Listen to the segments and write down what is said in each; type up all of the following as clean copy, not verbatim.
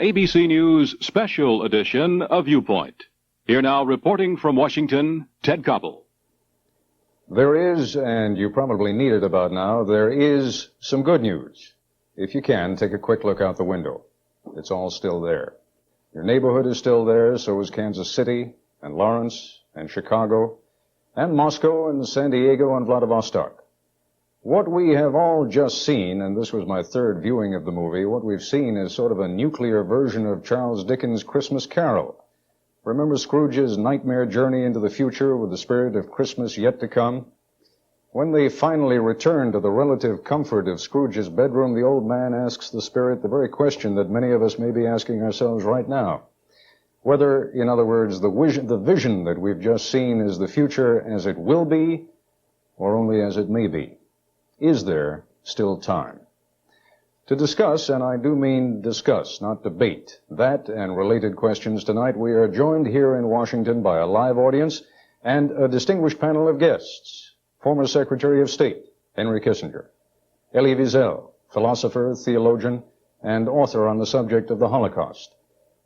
ABC News Special Edition of Viewpoint. Here now, reporting from Washington, Ted Koppel. There is, and you probably need it about now, there is some good news. If you can, take a quick look out the window. It's all still there. Your neighborhood is still there, so is Kansas City, and Lawrence, and Chicago, and Moscow, and San Diego, and Vladivostok. What we have all just seen, and this was my third viewing of the movie, what we've seen is sort of a nuclear version of Charles Dickens' Christmas Carol. Remember Scrooge's nightmare journey into the future with the spirit of Christmas yet to come? When they finally return to the relative comfort of Scrooge's bedroom, the old man asks the spirit the very question that many of us may be asking ourselves right now. Whether, in other words, the vision that we've just seen is the future as it will be, or only as it may be. Is there still time? To discuss, and I do mean discuss, not debate, that and related questions tonight, we are joined here in Washington by a live audience and a distinguished panel of guests. Former Secretary of State Henry Kissinger, Elie Wiesel, philosopher, theologian, and author on the subject of the Holocaust.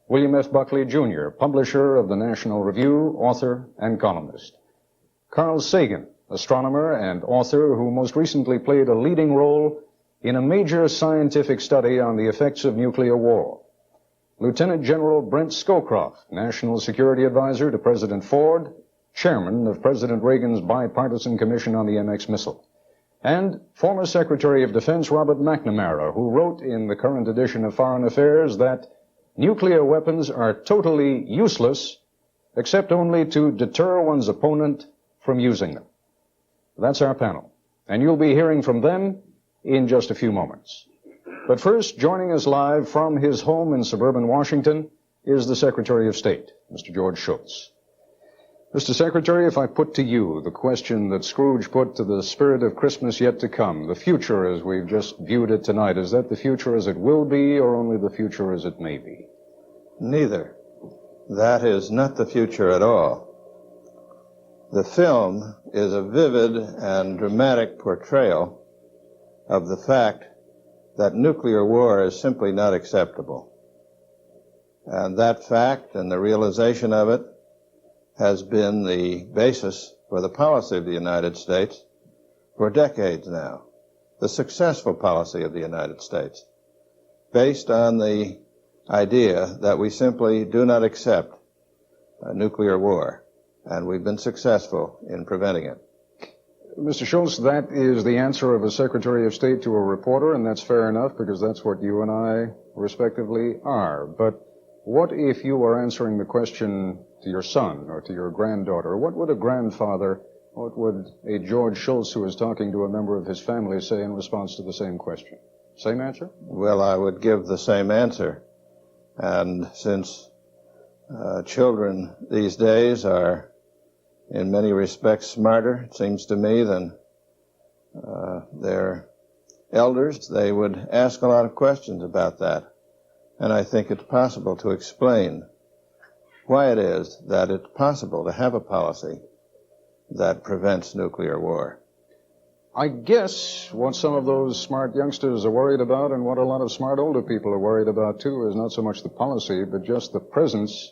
William F. Buckley, Jr., publisher of the National Review, author, and columnist. Carl Sagan, astronomer and author who most recently played a leading role in a major scientific study on the effects of nuclear war. Lieutenant General Brent Scowcroft, National Security Advisor to President Ford, Chairman of President Reagan's Bipartisan Commission on the MX Missile. And former Secretary of Defense Robert McNamara, who wrote in the current edition of Foreign Affairs that nuclear weapons are totally useless except only to deter one's opponent from using them. That's our panel, and you'll be hearing from them in just a few moments. But first, joining us live from his home in suburban Washington is the Secretary of State, Mr. George Shultz. Mr. Secretary, if I put to you the question that Scrooge put to the spirit of Christmas yet to come, the future as we've just viewed it tonight, is that the future as it will be or only the future as it may be? Neither. That is not the future at all. The film is a vivid and dramatic portrayal of the fact that nuclear war is simply not acceptable. And that fact and the realization of it has been the basis for the policy of the United States for decades now. The successful policy of the United States, based on the idea that we simply do not accept a nuclear war. And we've been successful in preventing it. Mr. Shultz, that is the answer of a Secretary of State to a reporter, and that's fair enough because that's what you and I respectively are. But what if you were answering the question to your son or to your granddaughter? What would a grandfather, what would a George Shultz who is talking to a member of his family say in response to the same question? Same answer? Well, I would give the same answer. And since children these days are in many respects smarter, it seems to me, than their elders, they would ask a lot of questions about that. And I think it's possible to explain why it is that it's possible to have a policy that prevents nuclear war. I guess what some of those smart youngsters are worried about and what a lot of smart older people are worried about too is not so much the policy, but just the presence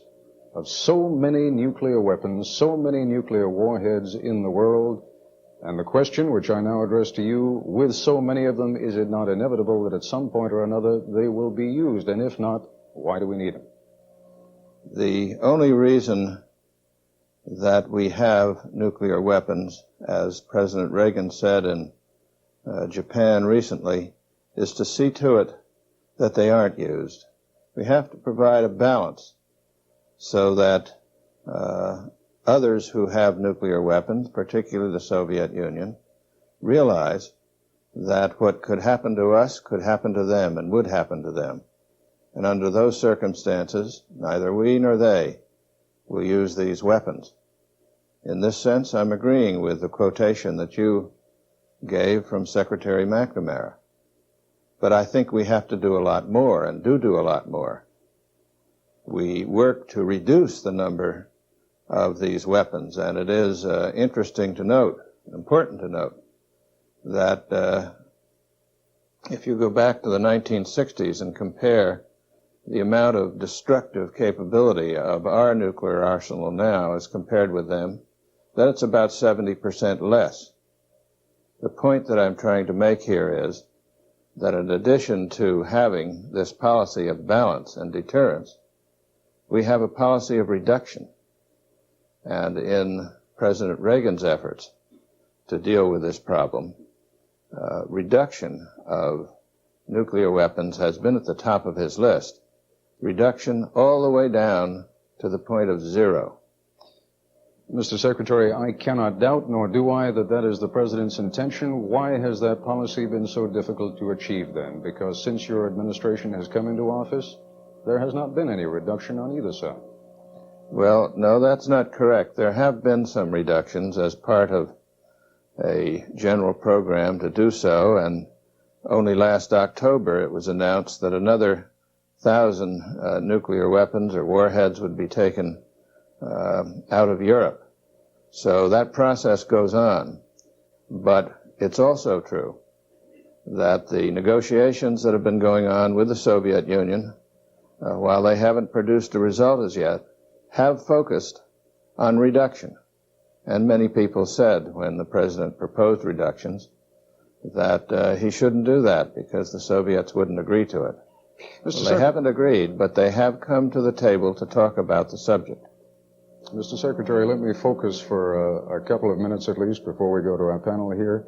of so many nuclear weapons, so many nuclear warheads in the world. And the question, which I now address to you, with so many of them, is it not inevitable that at some point or another they will be used? And if not, why do we need them? The only reason that we have nuclear weapons, as President Reagan said in Japan recently, is to see to it that they aren't used. We have to provide a balance so that others who have nuclear weapons, particularly the Soviet Union, realize that what could happen to us could happen to them and would happen to them. And under those circumstances, neither we nor they will use these weapons. In this sense, I'm agreeing with the quotation that you gave from Secretary McNamara. But I think we have to do a lot more, and do a lot more. We work to reduce the number of these weapons, and it is interesting to note, important to note, that if you go back to the 1960s and compare the amount of destructive capability of our nuclear arsenal now as compared with them, then it's about 70% less. The point that I'm trying to make here is that in addition to having this policy of balance and deterrence, we have a policy of reduction. And in President Reagan's efforts to deal with this problem, reduction of nuclear weapons has been at the top of his list. Reduction all the way down to the point of zero. Mr. Secretary, I cannot doubt, nor do I, that that is the President's intention. Why has that policy been so difficult to achieve then? Because since your administration has come into office, there has not been any reduction on either side. Well, no, that's not correct. There have been some reductions as part of a general program to do so, and only last October it was announced that another 1,000 nuclear weapons or warheads would be taken out of Europe. So that process goes on. But it's also true that the negotiations that have been going on with the Soviet Union, while they haven't produced a result as yet, have focused on reduction. And many people said when the President proposed reductions that he shouldn't do that because the Soviets wouldn't agree to it. Well, they haven't agreed, but they have come to the table to talk about the subject. Mr. Secretary, let me focus for a couple of minutes at least before we go to our panel here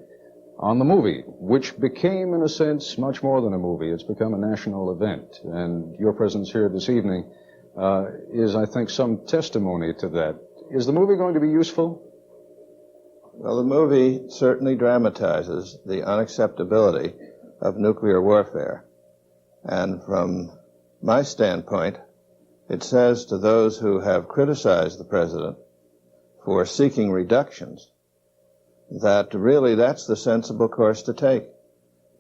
on the movie, which became, in a sense, much more than a movie. It's become a national event, and your presence here this evening is, I think, some testimony to that. Is the movie going to be useful? Well, the movie certainly dramatizes the unacceptability of nuclear warfare. And from my standpoint, it says to those who have criticized the President for seeking reductions that really that's the sensible course to take.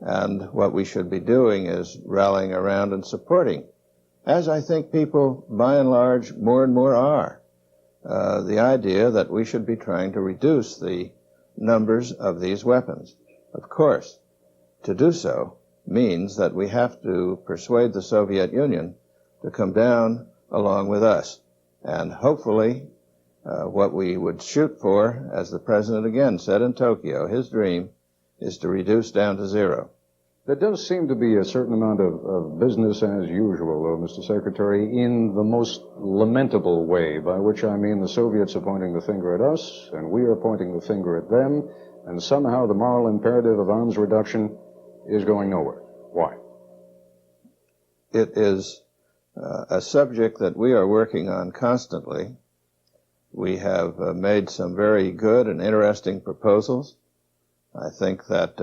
And what we should be doing is rallying around and supporting, as I think people, by and large, more and more are, the idea that we should be trying to reduce the numbers of these weapons. Of course, to do so means that we have to persuade the Soviet Union to come down along with us. And hopefully, what we would shoot for, as the President again said in Tokyo, his dream is to reduce down to zero. There does seem to be a certain amount of business as usual, though, Mr. Secretary, in the most lamentable way, by which I mean the Soviets are pointing the finger at us, and we are pointing the finger at them, and somehow the moral imperative of arms reduction is going nowhere. Why? It is a subject that we are working on constantly. We have made some very good and interesting proposals. I think that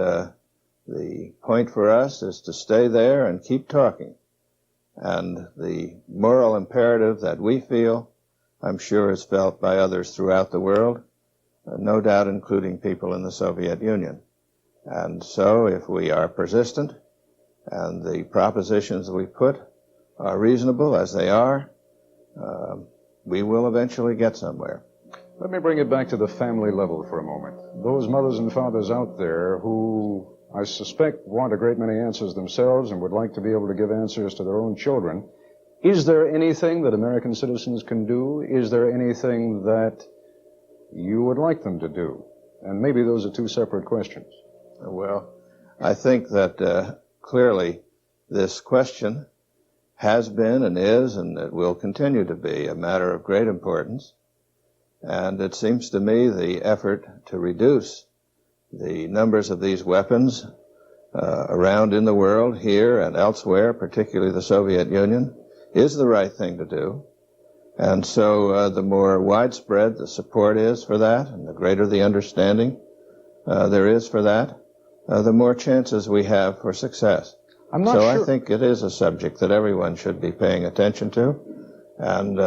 the point for us is to stay there and keep talking. And the moral imperative that we feel, I'm sure is felt by others throughout the world, no doubt including people in the Soviet Union. And so if we are persistent and the propositions that we put are reasonable as they are, we will eventually get somewhere. Let me bring it back to the family level for a moment. Those mothers and fathers out there who I suspect want a great many answers themselves and would like to be able to give answers to their own children. Is there anything that American citizens can do? Is there anything that you would like them to do? And maybe those are two separate questions. Well, I think that clearly this question has been and is and it will continue to be a matter of great importance. And it seems to me the effort to reduce the numbers of these weapons around in the world, here and elsewhere, particularly the Soviet Union, is the right thing to do. And so the more widespread the support is for that, and the greater the understanding there is for that, the more chances we have for success. I'm not sure. I think it is a subject that everyone should be paying attention to and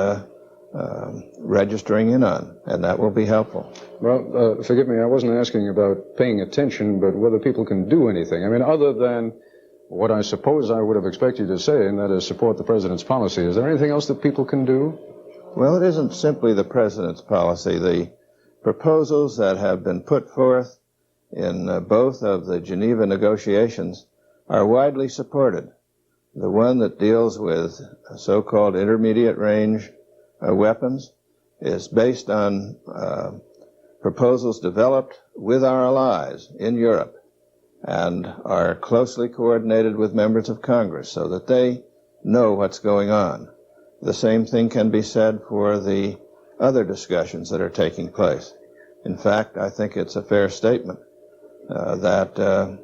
registering in on, and that will be helpful. Well, forgive me, I wasn't asking about paying attention, but whether people can do anything. I mean, other than what I suppose I would have expected you to say, and that is support the President's policy. Is there anything else that people can do? Well, it isn't simply the President's policy. The proposals that have been put forth in both of the Geneva negotiations are widely supported. The one that deals with so-called intermediate range weapons is based on proposals developed with our allies in Europe and are closely coordinated with members of Congress so that they know what's going on. The same thing can be said for the other discussions that are taking place. In fact, I think it's a fair statement that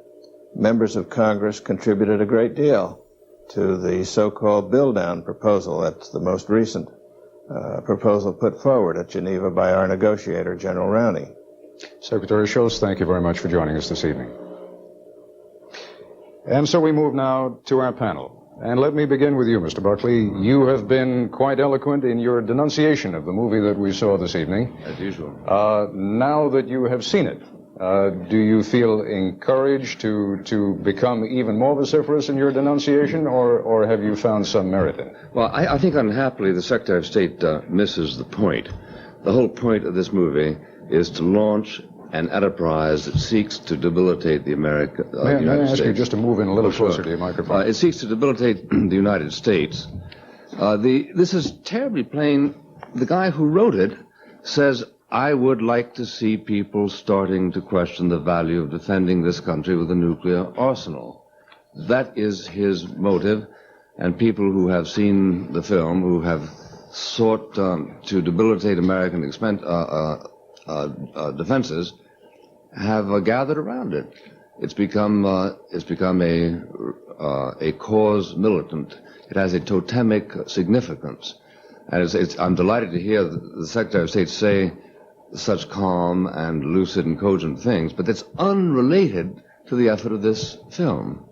members of Congress contributed a great deal to the so-called build-down proposal. That's the most recent proposal put forward at Geneva by our negotiator, General Rowney. Secretary Schultz, thank you very much for joining us this evening. And so we move now to our panel. And let me begin with you, Mr. Buckley. You have been quite eloquent in your denunciation of the movie that we saw this evening. As usual. Now that you have seen it, do you feel encouraged to become even more vociferous in your denunciation, or have you found some merit in it? Well, I think unhappily the Secretary of State misses the point. The whole point of this movie is to launch an enterprise that seeks to debilitate the United States. May I ask you just to move in a little closer to your microphone? It seeks to debilitate the United States. This is terribly plain. The guy who wrote it says, I would like to see people starting to question the value of defending this country with a nuclear arsenal. That is his motive, and people who have seen the film, who have sought to debilitate American defenses, have gathered around it. It's become a cause militant. It has a totemic significance, and I'm delighted to hear the Secretary of State say such calm and lucid and cogent things, but that's unrelated to the effort of this film.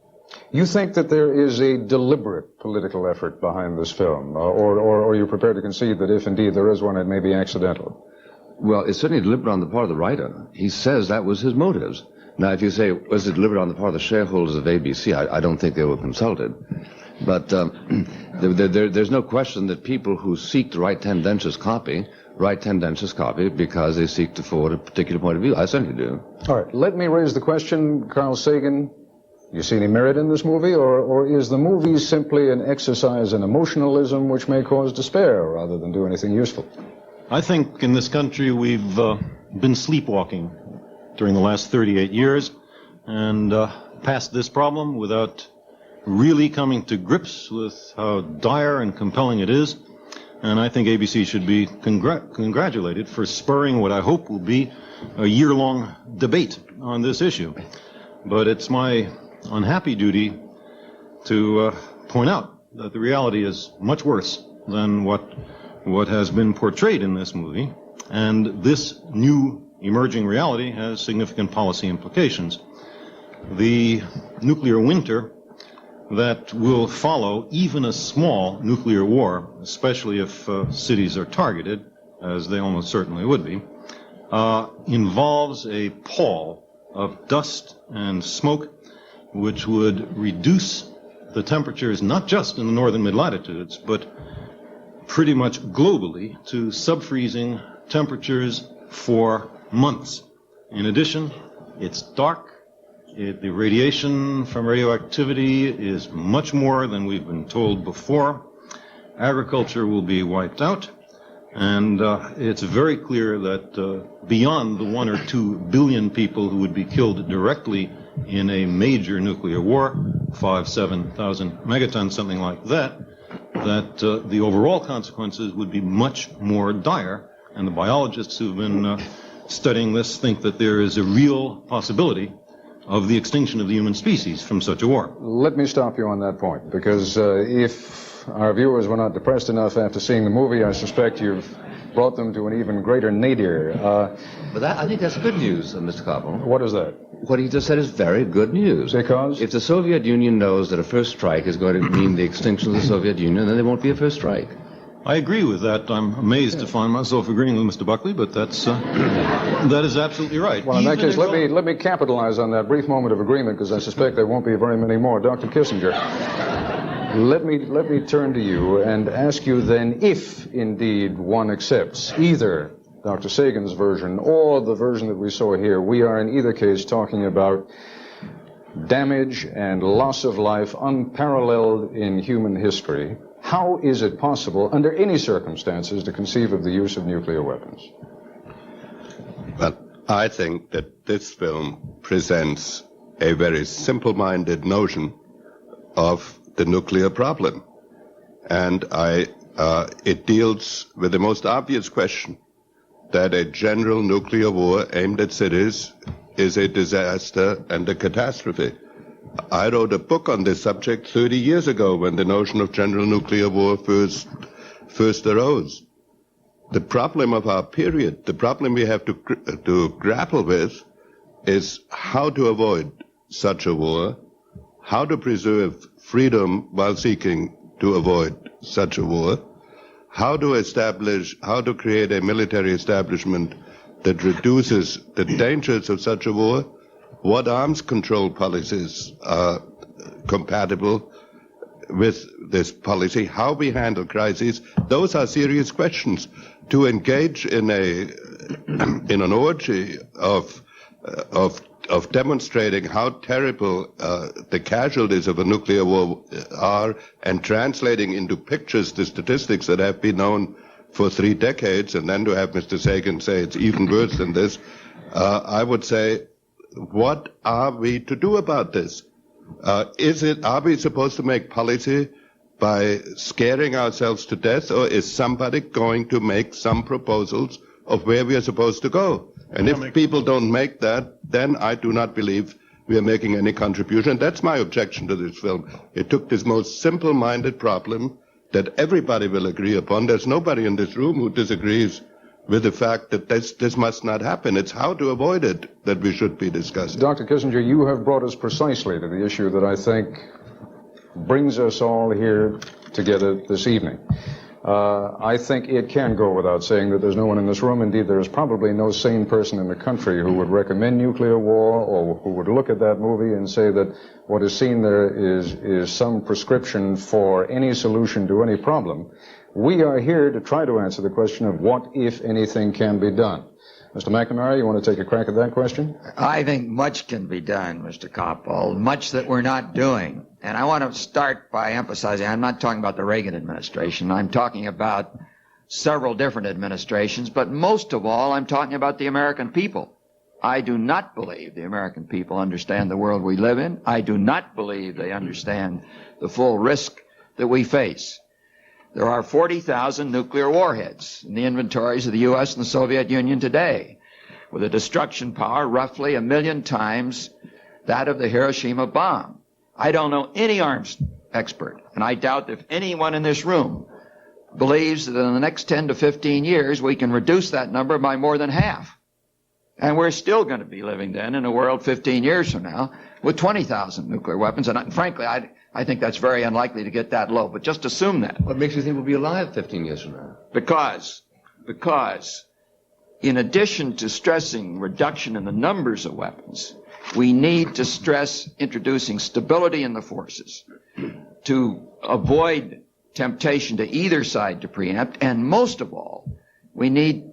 You think that there is a deliberate political effort behind this film, or are you prepared to concede that if indeed there is one, it may be accidental? Well, it's certainly deliberate on the part of the writer. He says that was his motives. Now, if you say, was it deliberate on the part of the shareholders of ABC, I don't think they were consulted. But there's no question that people who seek to write tendentious copy because they seek to forward a particular point of view. I certainly do. All right, let me raise the question, Carl Sagan. You see any merit in this movie, or is the movie simply an exercise in emotionalism which may cause despair rather than do anything useful? I think in this country we've been sleepwalking during the last 38 years and passed this problem without really coming to grips with how dire and compelling it is. And I think ABC should be congratulated for spurring what I hope will be a year-long debate on this issue. But it's my unhappy duty to point out that the reality is much worse than what has been portrayed in this movie, and this new emerging reality has significant policy implications. The nuclear winter that will follow even a small nuclear war, especially if cities are targeted, as they almost certainly would be, involves a pall of dust and smoke which would reduce the temperatures not just in the northern mid-latitudes, but pretty much globally to sub-freezing temperatures for months. In addition, it's dark. The radiation from radioactivity is much more than we've been told before. Agriculture will be wiped out. And it's very clear that beyond the 1 or 2 billion people who would be killed directly in a major nuclear war, 5,000-7,000 megatons, something like that, that the overall consequences would be much more dire. And the biologists who've been studying this think that there is a real possibility of the extinction of the human species from such a war. Let me stop you on that point, because if our viewers were not depressed enough after seeing the movie, I suspect you've brought them to an even greater nadir. But I think that's good news, Mr. Koppel. What is that? What he just said is very good news. Because? If the Soviet Union knows that a first strike is going to mean the extinction of the Soviet Union, then there won't be a first strike. I agree with that. I'm amazed to find myself agreeing with Mr. Buckley, but that is absolutely right. Well, in that case, let me capitalize on that brief moment of agreement, because I suspect there won't be very many more. Dr. Kissinger, let me turn to you and ask you then, if indeed one accepts either Dr. Sagan's version or the version that we saw here, we are in either case talking about damage and loss of life unparalleled in human history, how is it possible, under any circumstances, to conceive of the use of nuclear weapons? Well, I think that this film presents a very simple-minded notion of the nuclear problem. And it deals with the most obvious question, that a general nuclear war aimed at cities is a disaster and a catastrophe. I wrote a book on this subject 30 years ago when the notion of general nuclear war first arose. The problem of our period, the problem we have to grapple with, is how to avoid such a war, how to preserve freedom while seeking to avoid such a war, how to create a military establishment that reduces the dangers of such a war, what arms control policies are compatible with this policy, how we handle crises. Those are serious questions. To engage in an orgy of demonstrating how terrible the casualties of a nuclear war are and translating into pictures the statistics that have been known for 3 decades, and then to have Mr. Sagan say it's even worse than this, I would say, what are we to do about this? Are we supposed to make policy by scaring ourselves to death, or is somebody going to make some proposals of where we are supposed to go? And if people don't make that, then I do not believe we are making any contribution. That's my objection to this film. It took this most simple-minded problem that everybody will agree upon. There's nobody in this room who disagrees with the fact that this must not happen. It's how to avoid it that we should be discussing. Dr. Kissinger, you have brought us precisely to the issue that I think brings us all here together this evening. I think it can go without saying that there's no one in this room, indeed there is probably no sane person in the country who would recommend nuclear war or who would look at that movie and say that what is seen there is some prescription for any solution to any problem. We are here to try to answer the question of what, if anything, can be done. Mr. McNamara, you want to take a crack at that question? I think much can be done, Mr. Koppel, much that we're not doing. And I want to start by emphasizing, I'm not talking about the Reagan administration. I'm talking about several different administrations, but most of all, I'm talking about the American people. I do not believe the American people understand the world we live in. I do not believe they understand the full risk that we face. There are 40,000 nuclear warheads in the inventories of the U.S. and the Soviet Union today, with a destruction power roughly 1 million times that of the Hiroshima bomb. I don't know any arms expert, and I doubt if anyone in this room believes that in the next 10 to 15 years we can reduce that number by more than half. And we're still going to be living then in a world 15 years from now with 20,000 nuclear weapons. And frankly, I think that's very unlikely to get that low, but just assume that. What makes you think we'll be alive 15 years from now? Because in addition to stressing reduction in the numbers of weapons, we need to stress introducing stability in the forces to avoid temptation to either side to preempt, and most of all, we need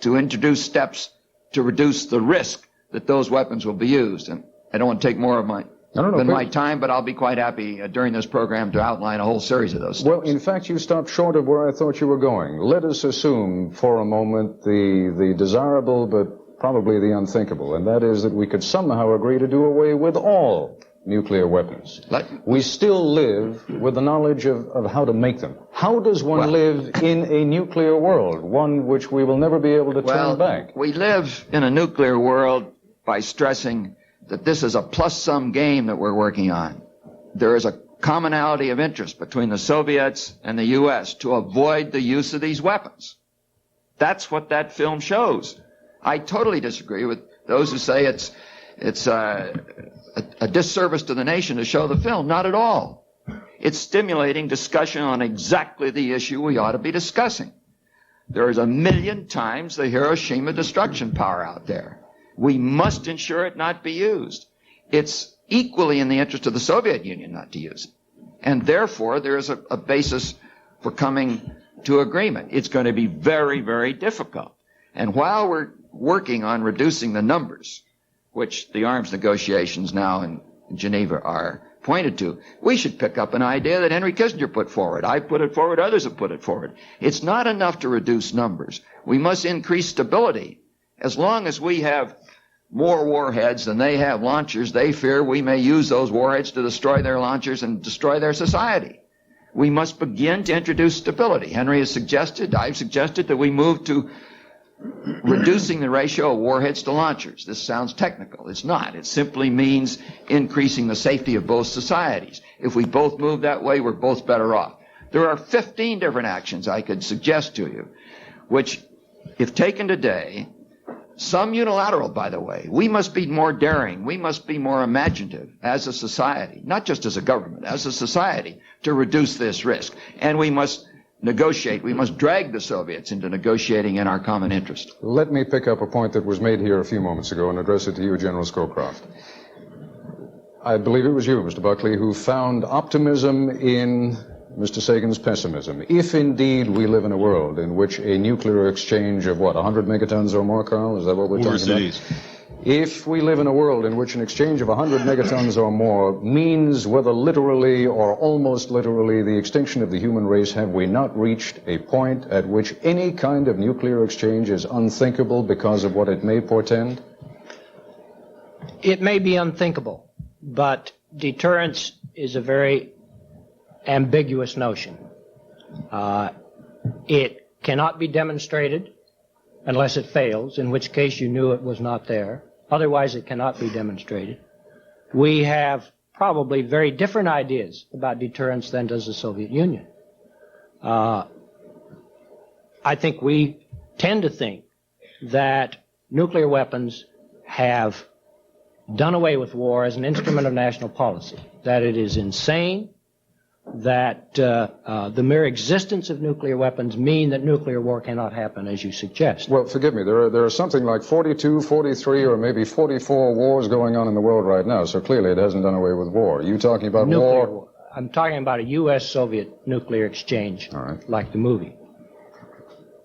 to introduce steps to reduce the risk that those weapons will be used. And I don't want to take more of my time, but I'll be quite happy during this program to outline a whole series of those steps. Well, in fact, you stopped short of where I thought you were going. Let us assume for a moment the desirable but probably the unthinkable, and that is that we could somehow agree to do away with all nuclear weapons. We still live with the knowledge of how to make them. How does one live in a nuclear world, one which we will never be able to turn back? We live in a nuclear world by stressing that this is a plus-sum game that we're working on. There is a commonality of interest between the Soviets and the U.S. to avoid the use of these weapons. That's what that film shows. I totally disagree with those who say it's a disservice to the nation to show the film. Not at all. It's stimulating discussion on exactly the issue we ought to be discussing. There is 1 million times the Hiroshima destruction power out there. We must ensure it not be used. It's equally in the interest of the Soviet Union not to use it. And therefore, there is a basis for coming to agreement. It's going to be very, very difficult. And while we're working on reducing the numbers, which the arms negotiations now in Geneva are pointed to. We should pick up an idea that Henry Kissinger put forward. I put it forward, others have put it forward. It's not enough to reduce numbers. We must increase stability. As long as we have more warheads than they have launchers, they fear we may use those warheads to destroy their launchers and destroy their society. We must begin to introduce stability. Henry has suggested, I've suggested that we move to reducing the ratio of warheads to launchers. This sounds technical. It's not. It simply means increasing the safety of both societies. If we both move that way, we're both better off. There are 15 different actions I could suggest to you, which, if taken today, some unilateral, by the way, we must be more daring, we must be more imaginative as a society, not just as a government, as a society, to reduce this risk. And we must negotiate, we must drag the Soviets into negotiating in our common interest. Let me pick up a point that was made here a few moments ago and address it to you, General Scowcroft. I believe it was you, Mr. Buckley, who found optimism in Mr. Sagan's pessimism. If indeed we live in a world in which a nuclear exchange of, 100 megatons or more, Carl? Is that what we're talking about? If we live in a world in which an exchange of 100 megatons or more means, whether literally or almost literally, the extinction of the human race, have we not reached a point at which any kind of nuclear exchange is unthinkable because of what it may portend? It may be unthinkable, but deterrence is a very ambiguous notion. It cannot be demonstrated unless it fails, in which case you knew it was not there. Otherwise, it cannot be demonstrated. We have probably very different ideas about deterrence than does the Soviet Union. I think we tend to think that nuclear weapons have done away with war as an instrument of national policy, that it is insane, that the mere existence of nuclear weapons mean that nuclear war cannot happen, as you suggest. Well, forgive me, there are something like 42, 43, or maybe 44 wars going on in the world right now, so clearly it hasn't done away with war. Are you talking about nuclear war? I'm talking about a U.S.-Soviet nuclear exchange, like the movie.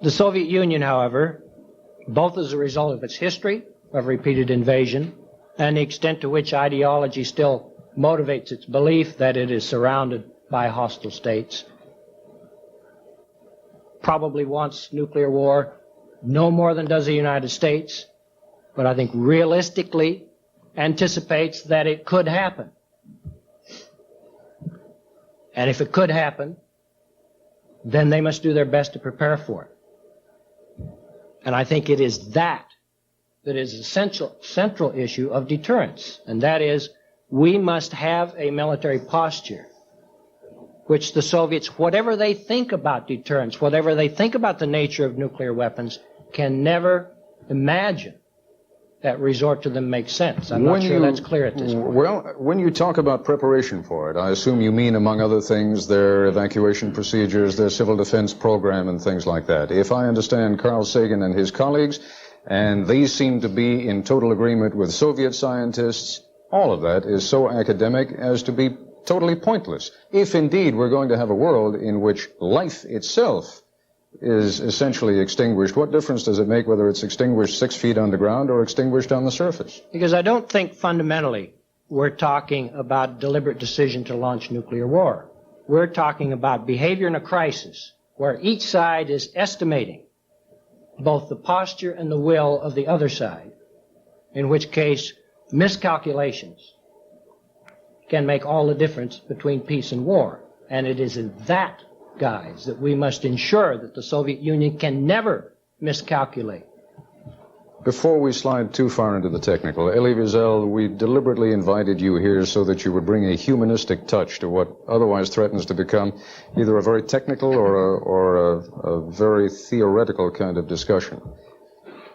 The Soviet Union, however, both as a result of its history of repeated invasion and the extent to which ideology still motivates its belief that it is surrounded by hostile states, probably wants nuclear war no more than does the United States, but I think realistically anticipates that it could happen. And if it could happen, then they must do their best to prepare for it. And I think it is that is the central issue of deterrence, and that is we must have a military posture which the Soviets, whatever they think about deterrence, whatever they think about the nature of nuclear weapons, can never imagine that resort to them makes sense. I'm not sure that's clear at this point. Well, when you talk about preparation for it, I assume you mean, among other things, their evacuation procedures, their civil defense program, and things like that. If I understand Carl Sagan and his colleagues, and these seem to be in total agreement with Soviet scientists, all of that is so academic as to be totally pointless. If indeed we're going to have a world in which life itself is essentially extinguished, what difference does it make whether it's extinguished 6 feet underground or extinguished on the surface? Because I don't think fundamentally we're talking about deliberate decision to launch nuclear war. We're talking about behavior in a crisis where each side is estimating both the posture and the will of the other side, in which case miscalculations can make all the difference between peace and war. And it is in that guise that we must ensure that the Soviet Union can never miscalculate. Before we slide too far into the technical, Elie Wiesel, we deliberately invited you here so that you would bring a humanistic touch to what otherwise threatens to become either a very technical or a very theoretical kind of discussion.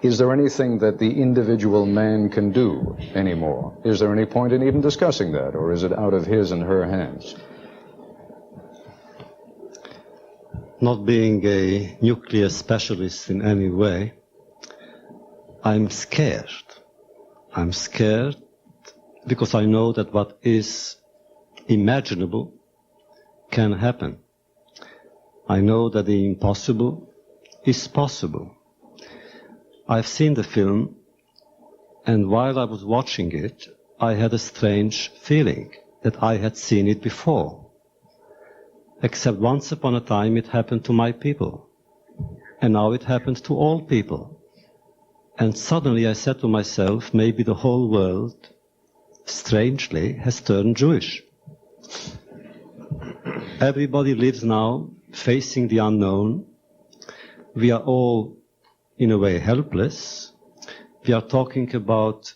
Is there anything that the individual man can do anymore? Is there any point in even discussing that, or is it out of his and her hands? Not being a nuclear specialist in any way, I'm scared. I'm scared because I know that what is imaginable can happen. I know that the impossible is possible. I've seen the film, and while I was watching it, I had a strange feeling that I had seen it before. Except once upon a time it happened to my people. And now it happened to all people. And suddenly I said to myself, maybe the whole world, strangely, has turned Jewish. Everybody lives now facing the unknown. We are all, in a way, helpless. We are talking about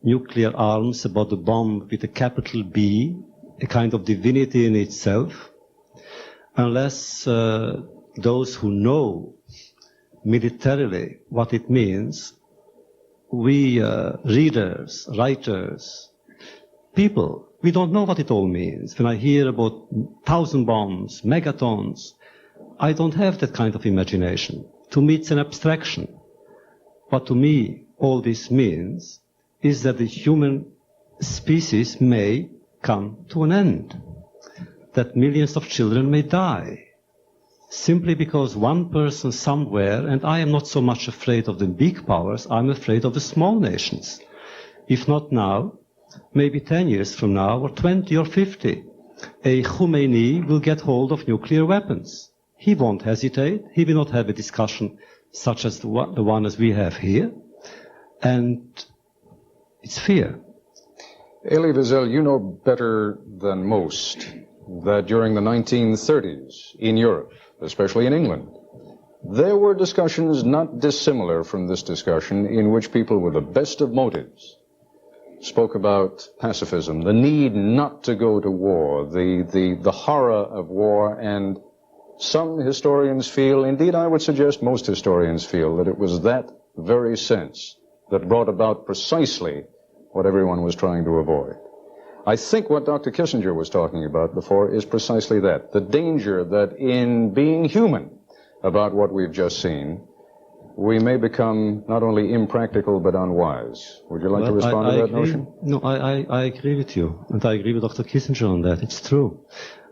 nuclear arms, about the bomb with a capital B, a kind of divinity in itself. Unless those who know militarily what it means, we readers, writers, people, we don't know what it all means. When I hear about 1,000 bombs, megatons, I don't have that kind of imagination. To me, it's an abstraction. What to me all this means is that the human species may come to an end, that millions of children may die, simply because one person somewhere, and I am not so much afraid of the big powers, I'm afraid of the small nations. If not now, maybe 10 years from now, or 20 or 50, a Khomeini will get hold of nuclear weapons. He won't hesitate. He will not have a discussion such as the one as we have here. And it's fear. Elie Wiesel, you know better than most that during the 1930s in Europe, especially in England, there were discussions not dissimilar from this discussion in which people with the best of motives spoke about pacifism, the need not to go to war, the horror of war, and some historians feel, indeed I would suggest most historians feel, that it was that very sense that brought about precisely what everyone was trying to avoid. I think what Dr. Kissinger was talking about before is precisely that, the danger that in being human about what we've just seen, we may become not only impractical but unwise. Would you like to respond to that notion? No, I agree with you, and I agree with Dr. Kissinger on that. It's true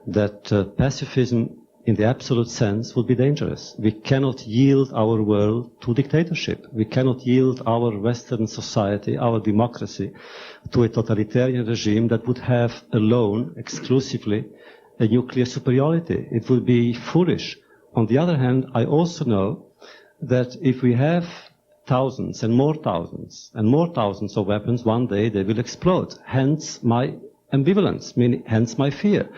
that pacifism in the absolute sense would be dangerous. We cannot yield our world to dictatorship. We cannot yield our Western society, our democracy, to a totalitarian regime that would have alone, exclusively, a nuclear superiority. It would be foolish. On the other hand, I also know that if we have thousands and more thousands and more thousands of weapons, one day they will explode. Hence my ambivalence, meaning hence my fear.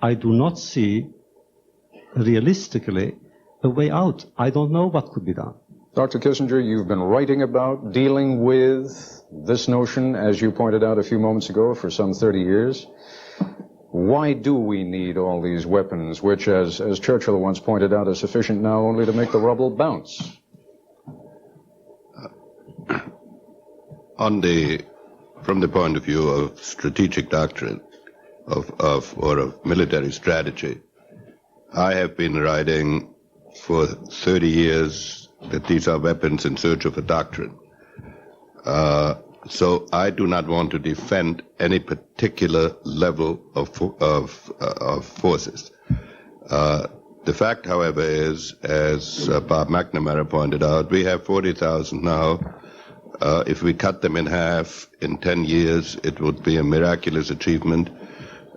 I do not see realistically a way out. I don't know what could be done. Dr. Kissinger, you've been writing about, dealing with this notion, as you pointed out a few moments ago, for some 30 years. Why do we need all these weapons, which, as Churchill once pointed out, are sufficient now only to make the rubble bounce? From the point of view of strategic doctrine, or of military strategy, I have been writing for 30 years that these are weapons in search of a doctrine. So I do not want to defend any particular level of forces. The fact, however, is, as Bob McNamara pointed out, we have 40,000 now. If we cut them in half in 10 years, it would be a miraculous achievement.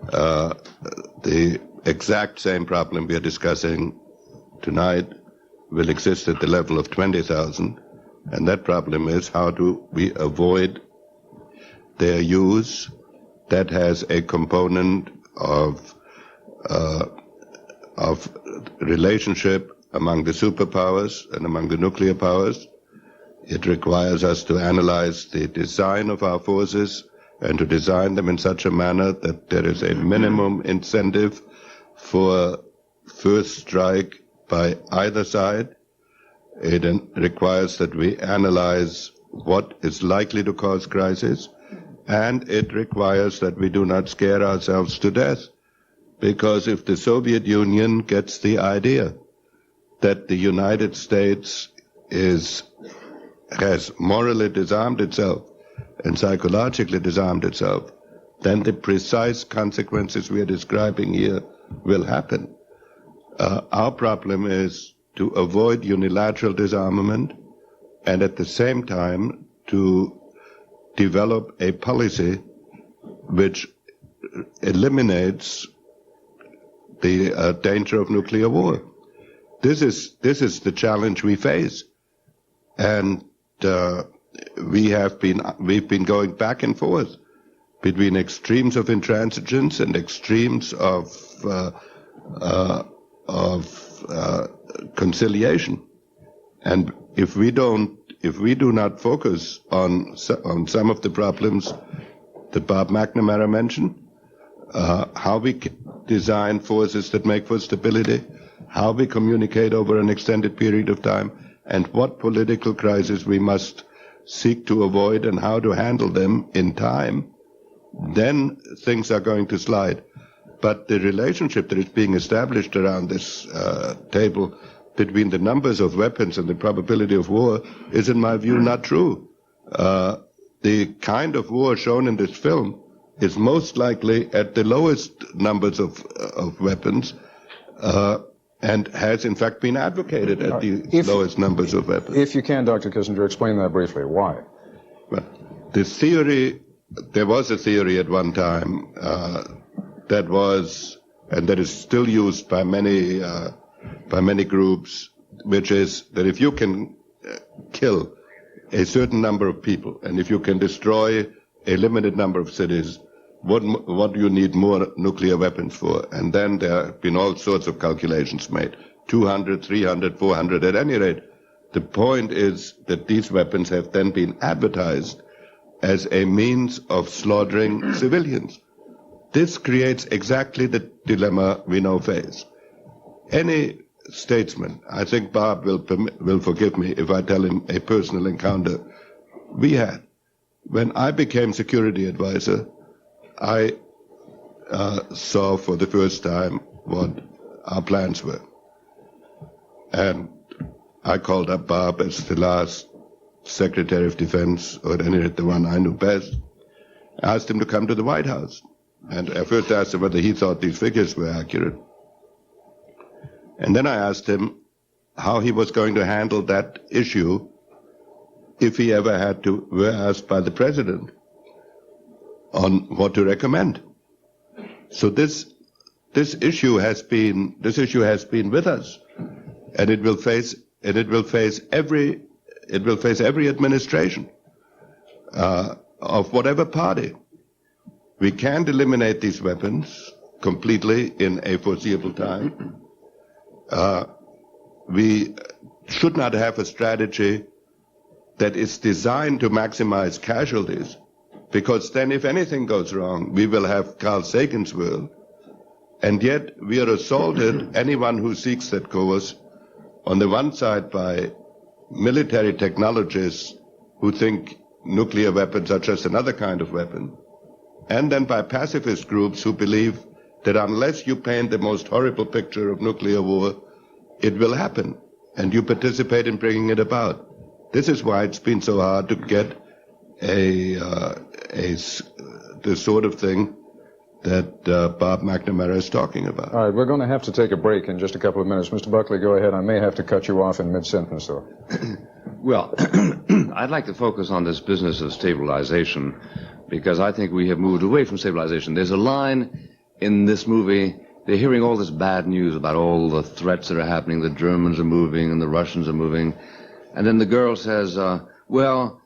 The exact same problem we are discussing tonight will exist at the level of 20,000. And that problem is, how do we avoid their use that has a component of relationship among the superpowers and among the nuclear powers. It requires us to analyze the design of our forces and to design them in such a manner that there is a minimum incentive for first strike by either side. It requires that we analyze what is likely to cause crisis, and it requires that we do not scare ourselves to death. Because if the Soviet Union gets the idea that the United States has morally disarmed itself and psychologically disarmed itself, then the precise consequences we are describing here will happen. Our problem is to avoid unilateral disarmament and at the same time to develop a policy which eliminates the danger of nuclear war. This is the challenge we face, and we've been going back and forth between extremes of intransigence and extremes of conciliation. And if we do not focus on some of the problems that Bob McNamara mentioned, how we design forces that make for stability, how we communicate over an extended period of time, and what political crises we must seek to avoid and how to handle them in time, then things are going to slide. But the relationship that is being established around this table between the numbers of weapons and the probability of war is, in my view, not true. The kind of war shown in this film is most likely at the lowest numbers of weapons, and has in fact been advocated at the lowest numbers of weapons. If you can, Dr. Kissinger, explain that briefly. Why? Well, there was a theory at one time that was, and that is still used by many groups, which is that if you can kill a certain number of people, and if you can destroy a limited number of cities, what do you need more nuclear weapons for? And then there have been all sorts of calculations made. 200, 300, 400, at any rate. The point is that these weapons have then been advertised as a means of slaughtering civilians. This creates exactly the dilemma we now face. Any statesman, I think Bob will forgive me if I tell him a personal encounter we had. When I became security advisor, I saw for the first time what our plans were. And I called up Bob as the last Secretary of Defense, or at any rate the one I knew best. I asked him to come to the White House. And I first asked him whether he thought these figures were accurate. And then I asked him how he was going to handle that issue if he ever were asked by the President on what to recommend. So this issue has been with us, and it will face every administration of whatever party. We can't eliminate these weapons completely in a foreseeable time. We should not have a strategy that is designed to maximize casualties, because then if anything goes wrong, we will have Carl Sagan's world. And yet we are assaulted, anyone who seeks that course, on the one side by military technologists who think nuclear weapons are just another kind of weapon, and then by pacifist groups who believe that unless you paint the most horrible picture of nuclear war, it will happen, and you participate in bringing it about. This is why it's been so hard to get the sort of thing that Bob McNamara is talking about. All right, we're going to have to take a break in just a couple of minutes. Mr. Buckley, go ahead. I may have to cut you off in mid-sentence, though. Well, I'd like to focus on this business of stabilization, because I think we have moved away from stabilization. There's a line in this movie. They're hearing all this bad news about all the threats that are happening. The Germans are moving and the Russians are moving. And then the girl says, well,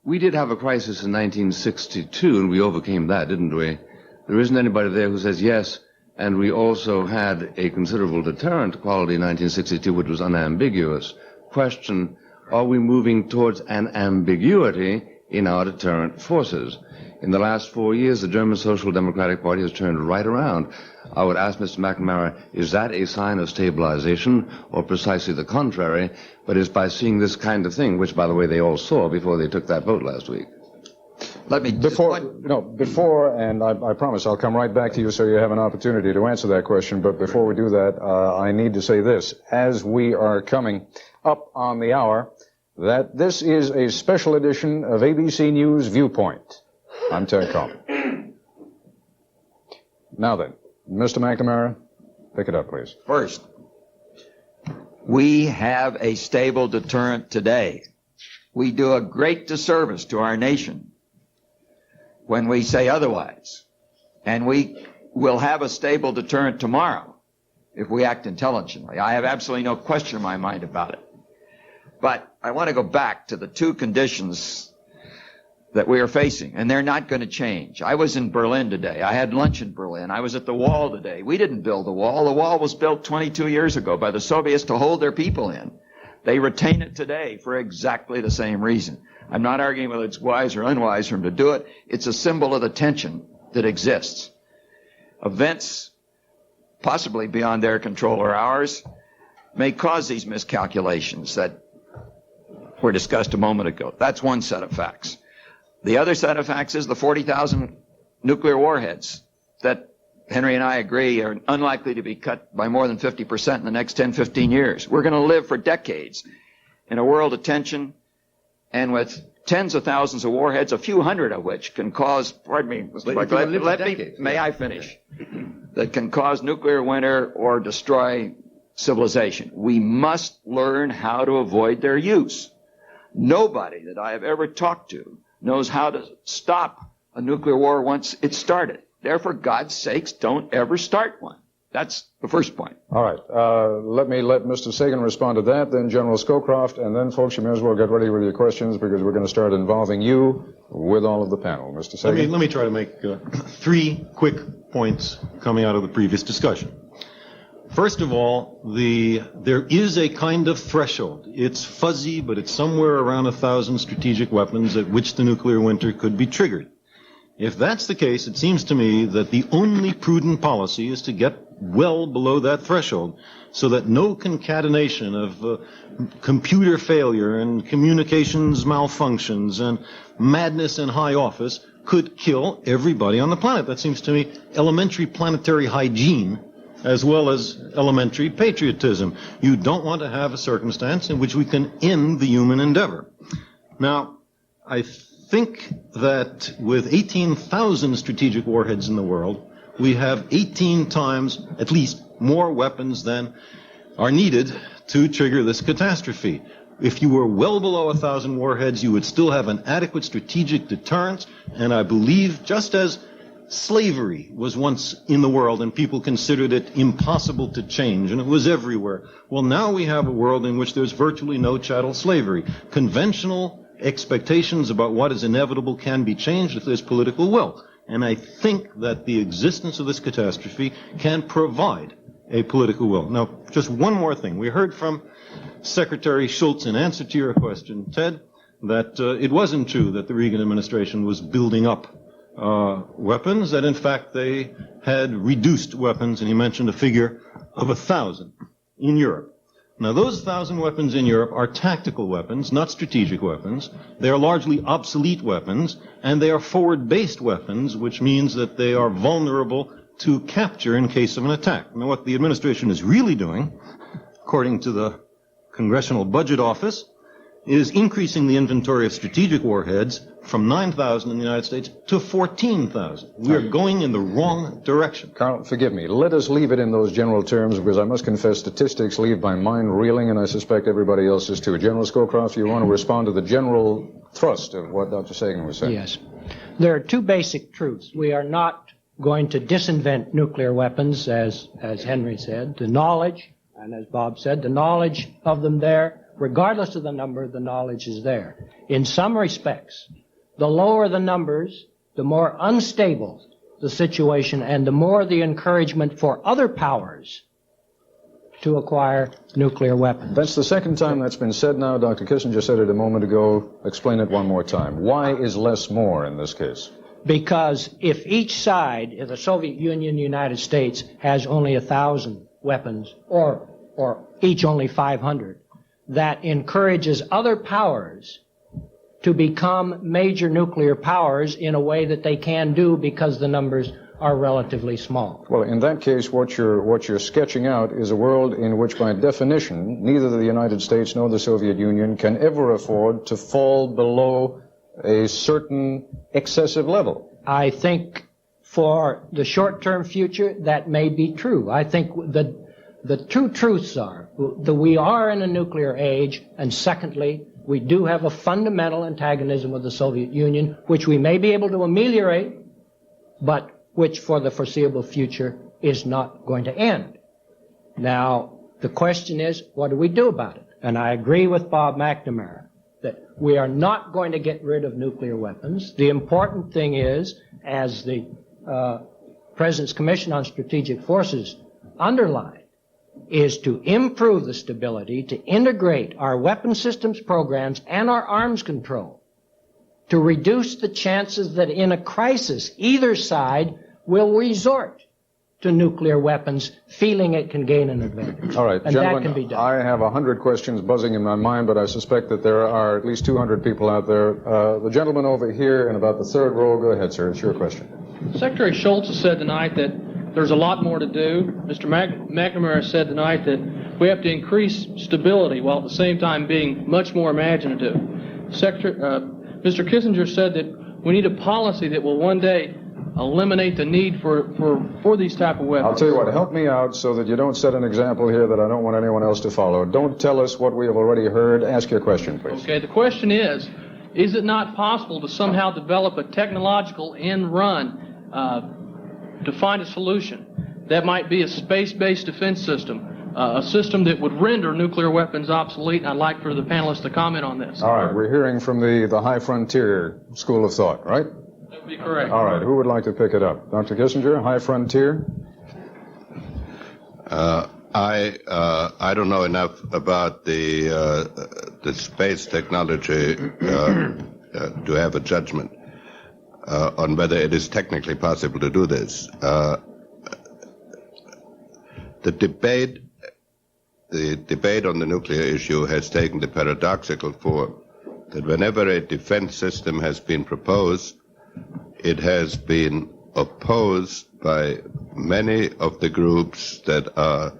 we did have a crisis in 1962, and we overcame that, didn't we? There isn't anybody there who says yes, and we also had a considerable deterrent quality in 1962, which was unambiguous. Question, are we moving towards an ambiguity in our deterrent forces? In the last 4 years, the German Social Democratic Party has turned right around. I would ask Mr. McNamara, is that a sign of stabilization, or precisely the contrary, but is by seeing this kind of thing, which, by the way, they all saw before they took that vote last week? Before, and I promise I'll come right back to you so you have an opportunity to answer that question, but before we do that, I need to say this. As we are coming up on the hour, that this is a special edition of ABC News Viewpoint. I'm Ted Coleman. Now then, Mr. McNamara, pick it up, please. First, we have a stable deterrent today. We do a great disservice to our nation when we say otherwise. And we will have a stable deterrent tomorrow if we act intelligently. I have absolutely no question in my mind about it. But I want to go back to the two conditions that we are facing, and they're not going to change. I was in Berlin today. I had lunch in Berlin. I was at the wall today. We didn't build the wall. The wall was built 22 years ago by the Soviets to hold their people in. They retain it today for exactly the same reason. I'm not arguing whether it's wise or unwise for them to do it. It's a symbol of the tension that exists. Events, possibly beyond their control or ours, may cause these miscalculations that were discussed a moment ago. That's one set of facts. The other set of facts is the 40,000 nuclear warheads that Henry and I agree are unlikely to be cut by more than 50% in the next 10, 15 years. We're going to live for decades in a world of tension and with tens of thousands of warheads, a few hundred of which can cause, pardon me, Mr. Buck, may I finish, that can cause nuclear winter or destroy civilization. We must learn how to avoid their use. Nobody that I have ever talked to knows how to stop a nuclear war once it's started. Therefore, God's sakes, don't ever start one. That's the first point. All right. Let Mr. Sagan respond to that, then General Scowcroft, and then, folks, you may as well get ready with your questions because we're going to start involving you with all of the panel. Mr. Sagan? Let me try to make 3 quick points coming out of the previous discussion. First of all, there is a kind of threshold. It's fuzzy, but it's somewhere around 1,000 strategic weapons at which the nuclear winter could be triggered. If that's the case, it seems to me that the only prudent policy is to get well below that threshold so that no concatenation of computer failure and communications malfunctions and madness in high office could kill everybody on the planet. That seems to me elementary planetary hygiene as well as elementary patriotism. You don't want to have a circumstance in which we can end the human endeavor. Now, I think that with 18,000 strategic warheads in the world, we have 18 times, at least, more weapons than are needed to trigger this catastrophe. If you were well below 1,000 warheads, you would still have an adequate strategic deterrence, and I believe, just as slavery was once in the world and people considered it impossible to change, and it was everywhere. Well, now we have a world in which there's virtually no chattel slavery. Conventional expectations about what is inevitable can be changed if there's political will. And I think that the existence of this catastrophe can provide a political will. Now, just one more thing. We heard from Secretary Schultz in answer to your question, Ted, that it wasn't true that the Reagan administration was building up weapons, that in fact they had reduced weapons, and he mentioned a figure of 1,000 in Europe. Now, those 1,000 weapons in Europe are tactical weapons, not strategic weapons. They are largely obsolete weapons, and they are forward-based weapons, which means that they are vulnerable to capture in case of an attack. Now, what the administration is really doing, according to the Congressional Budget Office, is increasing the inventory of strategic warheads from 9,000 in the United States to 14,000. We are going in the wrong direction. Carl, forgive me. Let us leave it in those general terms because I must confess statistics leave my mind reeling, and I suspect everybody else is too. General Scowcroft, you want to respond to the general thrust of what Dr. Sagan was saying? Yes. There are two basic truths. We are not going to disinvent nuclear weapons, as Henry said. The knowledge, and as Bob said, the knowledge of them there, regardless of the number, the knowledge is there. In some respects, the lower the numbers, the more unstable the situation, and the more the encouragement for other powers to acquire nuclear weapons. That's the second time that's been said now. Dr. Kissinger said it a moment ago. Explain it one more time. Why is less more in this case? Because if each side, if the Soviet Union, the United States, has only 1,000 weapons, or each only 500, that encourages other powers to become major nuclear powers in a way that they can do because the numbers are relatively small. Well, in that case, what you're sketching out is a world in which, by definition, neither the United States nor the Soviet Union can ever afford to fall below a certain excessive level. I think for the short-term future, that may be true. I think the two truths are that we are in a nuclear age, and secondly, we do have a fundamental antagonism with the Soviet Union, which we may be able to ameliorate, but which for the foreseeable future is not going to end. Now, the question is, what do we do about it? And I agree with Bob McNamara that we are not going to get rid of nuclear weapons. The important thing is, as the President's Commission on Strategic Forces underlined, is to improve the stability, to integrate our weapon systems programs and our arms control, to reduce the chances that in a crisis, either side will resort to nuclear weapons, feeling it can gain an advantage. All right, and gentlemen, that can be done. I have 100 questions buzzing in my mind, but I suspect that there are at least 200 people out there. The gentleman over here in about the third row, go ahead, sir. It's your question. Secretary Schultz has said tonight that there's a lot more to do. Mr. McNamara said tonight that we have to increase stability while at the same time being much more imaginative. Mr. Kissinger said that we need a policy that will one day eliminate the need for these type of weapons. I'll tell you what, help me out so that you don't set an example here that I don't want anyone else to follow. Don't tell us what we have already heard. Ask your question, please. Okay, the question is it not possible to somehow develop a technological end run to find a solution that might be a space-based defense system, a system that would render nuclear weapons obsolete? And I'd like for the panelists to comment on this. All right, we're hearing from the high frontier school of thought, right? That would be correct. All right, who would like to pick it up? Dr. Kissinger, high frontier? I don't know enough about the space technology to have a judgment on whether it is technically possible to do this. The debate on the nuclear issue has taken the paradoxical form that whenever a defense system has been proposed, it has been opposed by many of the groups that are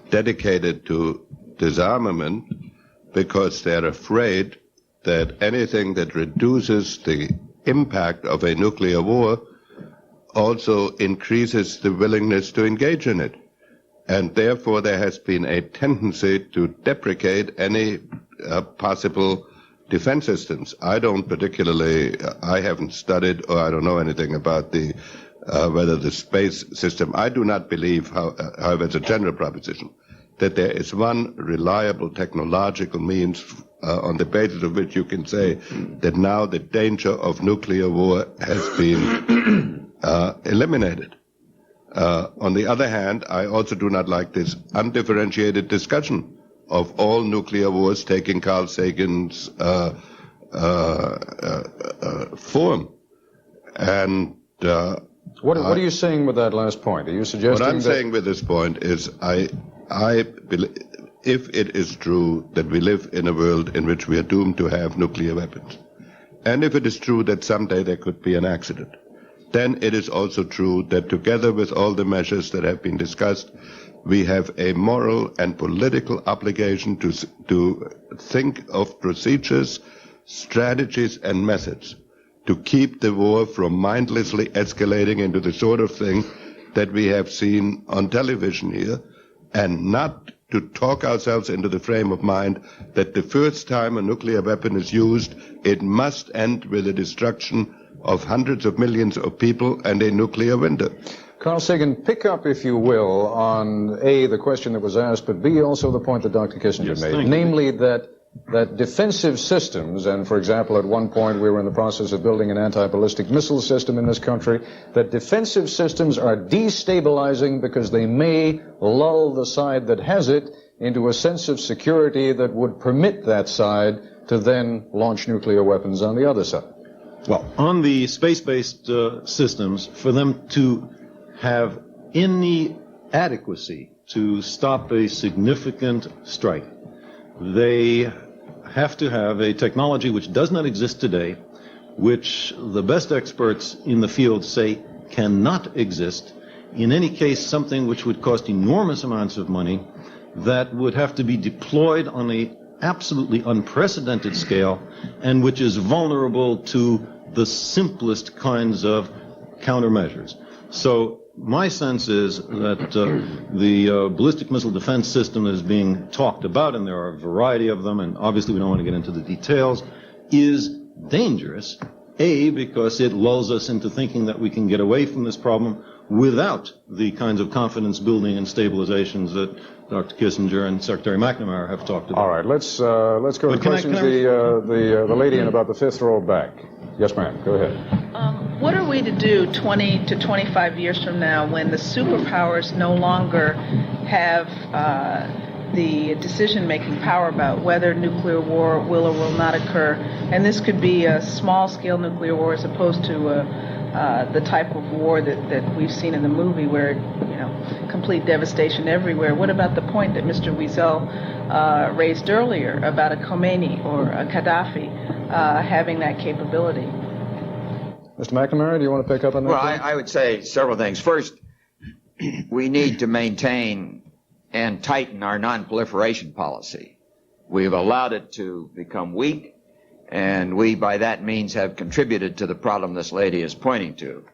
dedicated to disarmament because they're afraid that anything that reduces the impact of a nuclear war also increases the willingness to engage in it. And therefore there has been a tendency to deprecate any possible defense systems. I haven't studied or I don't know anything about whether the space system. I do not believe, however, as a general proposition, that there is one reliable technological means on the basis of which you can say that now the danger of nuclear war has been eliminated. On the other hand, I also do not like this undifferentiated discussion of all nuclear wars taking Carl Sagan's form. And what are you saying with that last point? Are you suggesting what I'm saying with this point is I believe, if it is true that we live in a world in which we are doomed to have nuclear weapons, and if it is true that someday there could be an accident, then it is also true that together with all the measures that have been discussed, we have a moral and political obligation to think of procedures, strategies, and methods to keep the war from mindlessly escalating into the sort of thing that we have seen on television here, and not to talk ourselves into the frame of mind that the first time a nuclear weapon is used, it must end with the destruction of hundreds of millions of people and a nuclear winter. Carl Sagan, pick up, if you will, on A, the question that was asked, but B, also the point that Dr. Kissinger made, namely that defensive systems, and for example, at one point we were in the process of building an anti-ballistic missile system in this country, that defensive systems are destabilizing because they may lull the side that has it into a sense of security that would permit that side to then launch nuclear weapons on the other side. Well, on the space-based systems, for them to have any adequacy to stop a significant strike, they have to have a technology which does not exist today, which the best experts in the field say cannot exist. In any case, something which would cost enormous amounts of money, that would have to be deployed on a absolutely unprecedented scale, and which is vulnerable to the simplest kinds of countermeasures. So my sense is that the ballistic missile defense system that is being talked about, and there are a variety of them, and obviously we don't want to get into the details, is dangerous, A, because it lulls us into thinking that we can get away from this problem without the kinds of confidence building and stabilizations that Dr. Kissinger and Secretary McNamara have talked about. All right, let's go to questions. The lady in about the fifth row back. Yes, ma'am. Go ahead. What are we to do 20 to 25 years from now when the superpowers no longer have the decision-making power about whether nuclear war will or will not occur? And this could be a small-scale nuclear war as opposed to the type of war that we've seen in the movie where, complete devastation everywhere. What about the point that Mr. Wiesel raised earlier about a Khomeini or a Gaddafi having that capability? Mr. McNamara, do you want to pick up on that? Well, I would say several things. First, we need to maintain and tighten our non-proliferation policy. We've allowed it to become weak, and we, by that means, have contributed to the problem this lady is pointing to.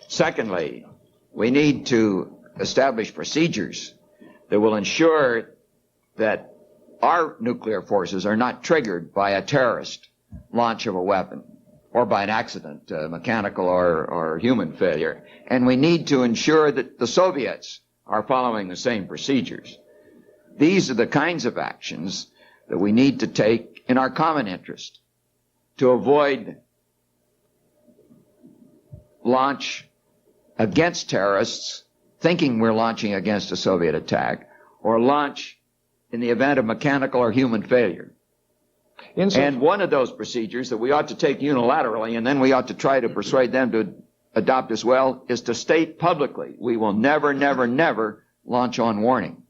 Secondly, we need to establish procedures that will ensure that our nuclear forces are not triggered by a terrorist launch of a weapon or by an accident, mechanical or human failure. And we need to ensure that the Soviets are following the same procedures. These are the kinds of actions that we need to take in our common interest to avoid launch against terrorists, thinking we're launching against a Soviet attack, or launch in the event of mechanical or human failure. And one of those procedures that we ought to take unilaterally, and then we ought to try to persuade them to adopt as well, is to state publicly, we will never, never, never launch on warning.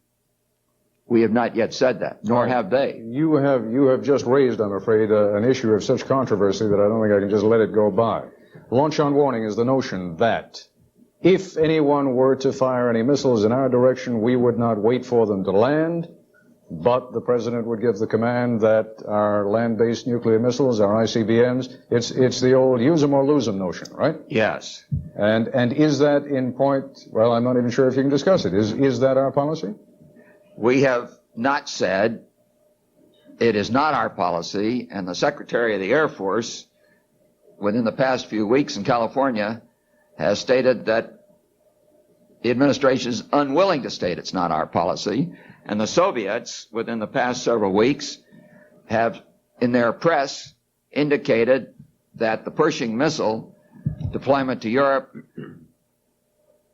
We have not yet said that, nor have they. You have just raised, I'm afraid, an issue of such controversy that I don't think I can just let it go by. Launch on warning is the notion that if anyone were to fire any missiles in our direction, we would not wait for them to land, but the president would give the command that our land-based nuclear missiles, our ICBMs, it's the old use them or lose them notion, right? Yes. And is that in point, well, I'm not even sure if you can discuss it. Is that our policy? We have not said it is not our policy, and the Secretary of the Air Force, within the past few weeks in California, has stated that the administration is unwilling to state it's not our policy. And the Soviets, within the past several weeks, have, in their press, indicated that the Pershing missile deployment to Europe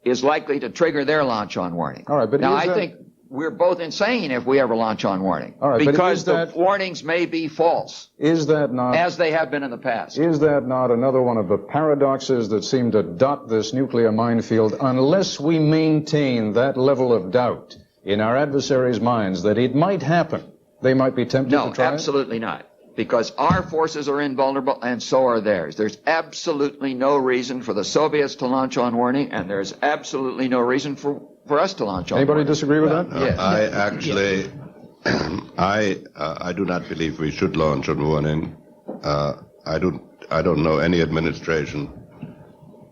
is likely to trigger their launch on warning. All right, but now, I think we're both insane if we ever launch on warning. All right, because the warnings may be false. Is that not... as they have been in the past. Is that not another one of the paradoxes that seem to dot this nuclear minefield unless we maintain that level of doubt in our adversaries' minds that it might happen? They might be tempted to try No, absolutely not. Because our forces are invulnerable, and so are theirs. There's absolutely no reason for the Soviets to launch on warning, and there's absolutely no reason for us to launch on Anybody warning. disagree with that? Yes. I actually, I do not believe we should launch on warning. I don't know any administration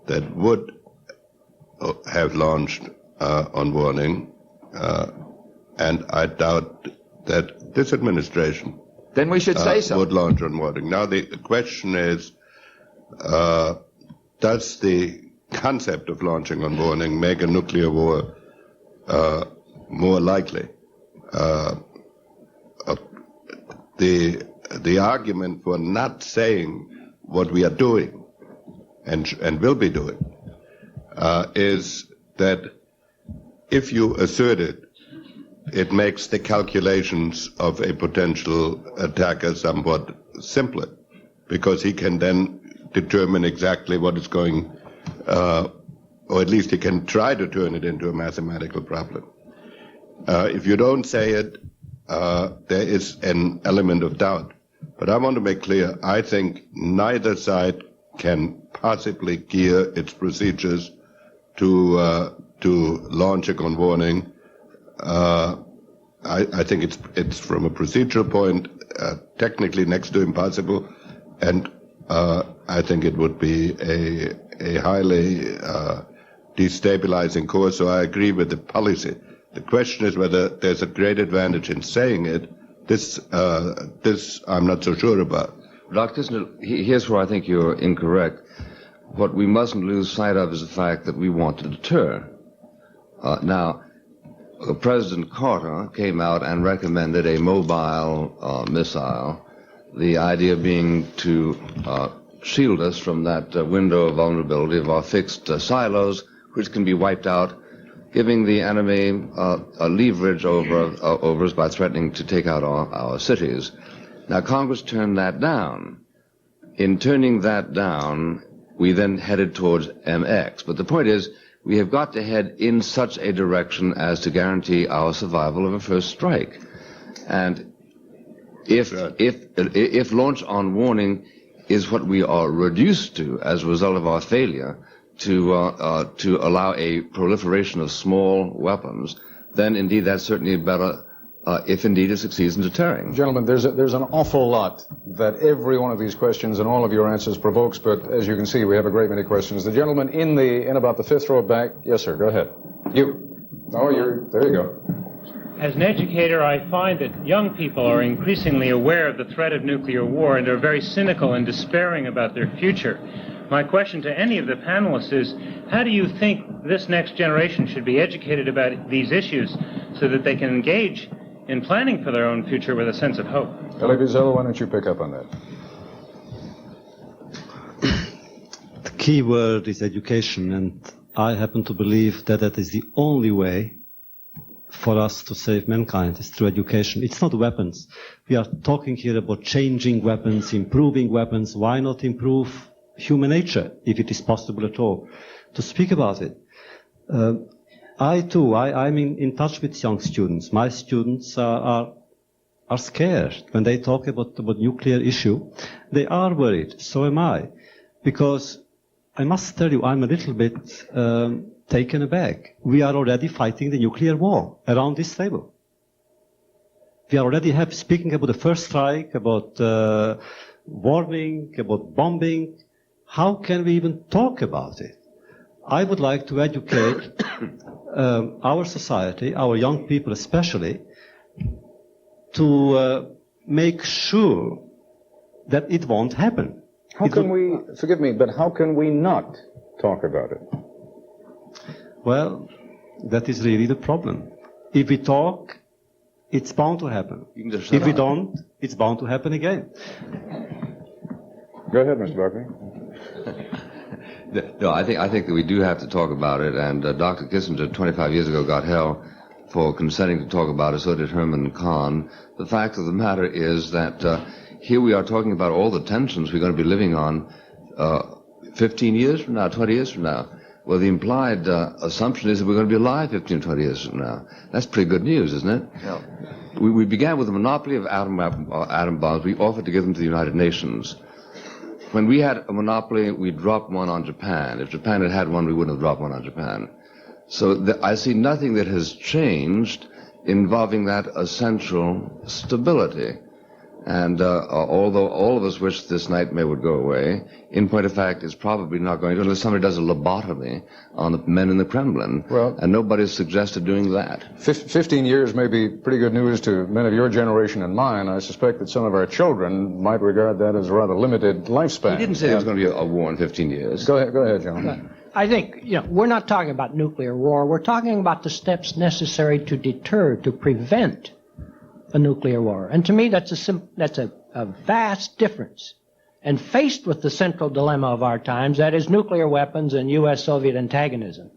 that would have launched on warning, and I doubt that this administration then we should say so. Would launch on warning. Now the question is, does the concept of launching on warning make a nuclear war more likely? The argument for not saying what we are doing and will be doing is that if you assert it, it makes the calculations of a potential attacker somewhat simpler, because he can then determine exactly what is going, or at least he can try to turn it into a mathematical problem. If you don't say it, there is an element of doubt. But I want to make clear, I think neither side can possibly gear its procedures to launch a warning. I think it's from a procedural point technically next to impossible, and I think it would be a highly destabilizing course, so I agree with the policy. The question is whether there's a great advantage in saying it. This I'm not so sure about. Dr. Kissinger, here's where I think you're incorrect. What we mustn't lose sight of is the fact that we want to deter. Now, President Carter came out and recommended a mobile missile, the idea being to shield us from that window of vulnerability of our fixed silos, which can be wiped out, giving the enemy a leverage over us by threatening to take out our cities. Now, Congress turned that down. In turning that down, we then headed towards MX. But the point is, we have got to head in such a direction as to guarantee our survival of a first strike. And if launch on warning is what we are reduced to as a result of our failure to allow a proliferation of small weapons, then indeed that's certainly better if indeed it succeeds in deterring. Gentlemen, there's an awful lot that every one of these questions and all of your answers provokes, but as you can see, we have a great many questions. The gentleman in about the fifth row back. Yes, sir, go ahead. You. Oh, there you go. As an educator, I find that young people are increasingly aware of the threat of nuclear war and are very cynical and despairing about their future. My question to any of the panelists is, how do you think this next generation should be educated about these issues so that they can engage in planning for their own future with a sense of hope? Elie Wiesel, why don't you pick up on that? The key word is education, and I happen to believe that that is the only way for us to save mankind, is through education. It's not weapons. We are talking here about changing weapons, improving weapons. Why not improve human nature, if it is possible at all, to speak about it? I'm in touch with young students. My students are scared when they talk about nuclear issue. They are worried. So am I. Because I must tell you, I'm a little bit taken aback. We are already fighting the nuclear war around this table. We are already speaking about the first strike, about warning, about bombing. How can we even talk about it? I would like to educate our society, our young people especially, to make sure that it won't happen. Forgive me, but how can we not talk about it? Well, that is really the problem. If we talk, it's bound to happen. If we don't, it's bound to happen again. Go ahead, Mr. Buckley. No, I think that we do have to talk about it, and Dr. Kissinger 25 years ago got hell for consenting to talk about it, so did Herman Kahn. The fact of the matter is that here we are talking about all the tensions we're going to be living on 15 years from now, 20 years from now. Well, the implied assumption is that we're going to be alive 15, 20 years from now. That's pretty good news, isn't it? Yeah. We began with a monopoly of atom bombs. We offered to give them to the United Nations. When we had a monopoly, we dropped one on Japan. If Japan had had one, we wouldn't have dropped one on Japan. So I see nothing that has changed involving that essential stability. And although all of us wish this nightmare would go away, in point of fact, it's probably not going to, unless somebody does a lobotomy on the men in the Kremlin. Well, and nobody's suggested doing that. 15 years may be pretty good news to men of your generation and mine. I suspect that some of our children might regard that as a rather limited lifespan. He didn't say there was going to be a war in 15 years. Go ahead, John. I think, we're not talking about nuclear war. We're talking about the steps necessary to deter, to prevent a nuclear war. And to me, that's a vast difference. And faced with the central dilemma of our times, that is nuclear weapons and U.S.-Soviet antagonism,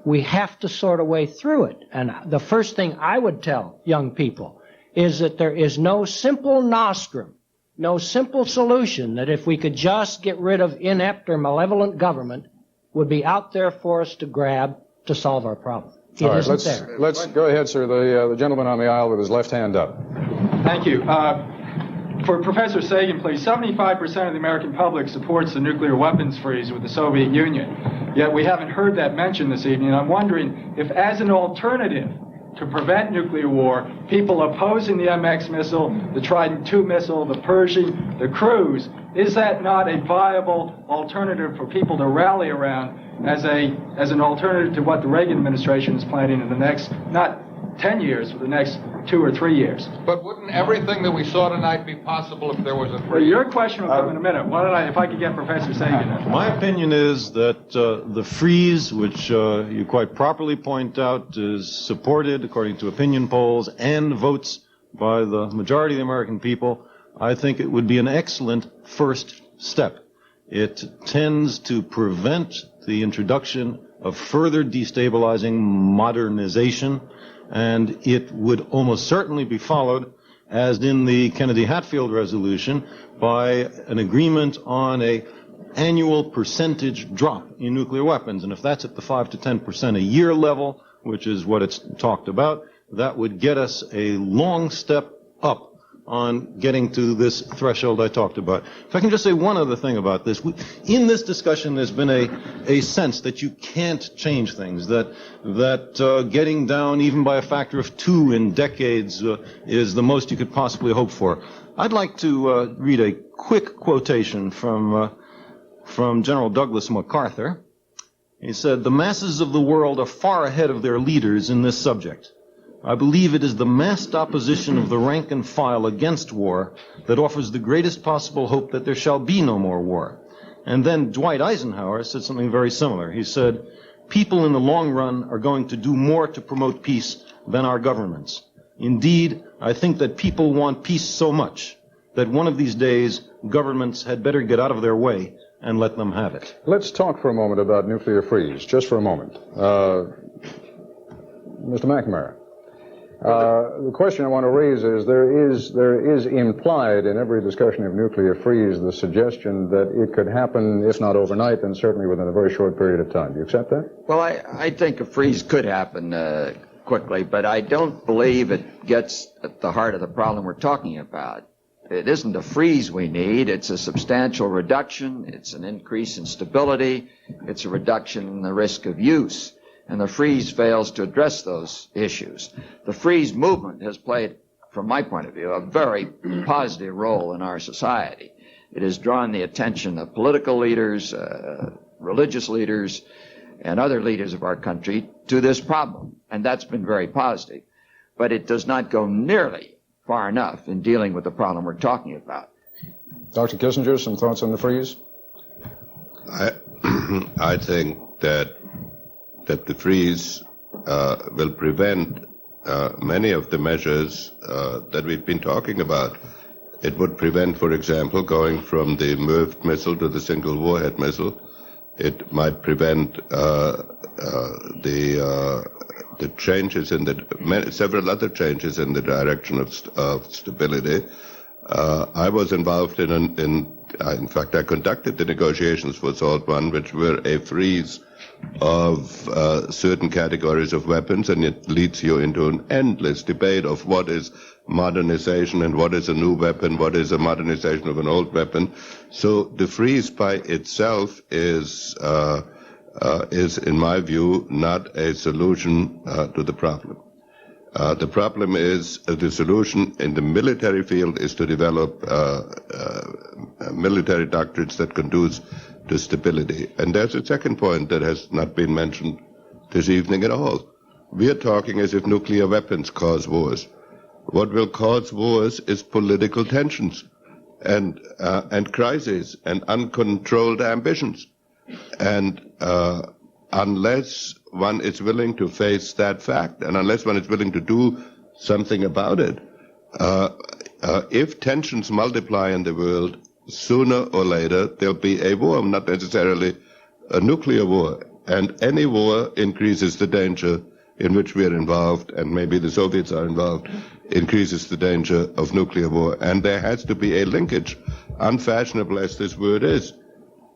we have to sort a way through it. And the first thing I would tell young people is that there is no simple nostrum, no simple solution that if we could just get rid of inept or malevolent government would be out there for us to grab to solve our problem. It All right, isn't there. Let's go ahead, sir. The gentleman on the aisle with his left hand up. Thank you. For Professor Sagan, please, 75% of the American public supports the nuclear weapons freeze with the Soviet Union. Yet we haven't heard that mentioned this evening. I'm wondering if, as an alternative to prevent nuclear war, people opposing the MX missile, the Trident II missile, the Pershing, the cruise, is that not a viable alternative for people to rally around as an alternative to what the Reagan administration is planning in the next, not 10 years, for the next 2 or 3 years? But wouldn't everything that we saw tonight be possible if there was a freeze? Well, your question will come in a minute. If I could get Professor Sagan. My opinion is that the freeze, which you quite properly point out, is supported, according to opinion polls and votes by the majority of the American people. I think it would be an excellent first step. It tends to prevent the introduction of further destabilizing modernization, and it would almost certainly be followed, as in the Kennedy-Hatfield resolution, by an agreement on a annual percentage drop in nuclear weapons. And if that's at the 5 to 10% a year level, which is what it's talked about, that would get us a long step up on getting to this threshold I talked about. If I can just say one other thing about this. In this discussion, there's been a sense that you can't change things, that getting down even by a factor of 2 in decades is the most you could possibly hope for. I'd like to read a quick quotation from General Douglas MacArthur. He said, "The masses of the world are far ahead of their leaders in this subject. I believe it is the massed opposition of the rank and file against war that offers the greatest possible hope that there shall be no more war." And then Dwight Eisenhower said something very similar. He said, "People in the long run are going to do more to promote peace than our governments. Indeed, I think that people want peace so much that one of these days governments had better get out of their way and let them have it." Let's talk for a moment about nuclear freeze, just for a moment. Mr. McNamara. The question I want to raise is there is implied in every discussion of nuclear freeze the suggestion that it could happen, if not overnight, then certainly within a very short period of time. Do you accept that? Well, I think a freeze could happen quickly, but I don't believe it gets at the heart of the problem we're talking about. It isn't a freeze we need. It's a substantial reduction. It's an increase in stability. It's a reduction in the risk of use. And the freeze fails to address those issues. The freeze movement has played, from my point of view, a very positive role in our society. It has drawn the attention of political leaders, religious leaders, and other leaders of our country to this problem. And that's been very positive. But it does not go nearly far enough in dealing with the problem we're talking about. Dr. Kissinger, some thoughts on the freeze? I think that the freeze will prevent many of the measures that we've been talking about. It would prevent, for example, going from the MIRV missile to the single warhead missile. It might prevent the changes in several other changes in the direction of stability. I was involved in fact, I conducted the negotiations for SALT I, which were a freeze of certain categories of weapons, and it leads you into an endless debate of what is modernization and what is a new weapon, what is a modernization of an old weapon. So the freeze by itself is in my view, not a solution to the problem. The problem is the solution in the military field is to develop military doctrines that conduce to stability. And there's a second point that has not been mentioned this evening at all. We are talking as if nuclear weapons cause wars. What will cause wars is political tensions and crises and uncontrolled ambitions. And unless one is willing to face that fact, and unless one is willing to do something about it, if tensions multiply in the world, sooner or later there'll be a war, not necessarily a nuclear war. And any war increases the danger in which we are involved, and maybe the Soviets are involved, increases the danger of nuclear war. And there has to be a linkage, unfashionable as this word is,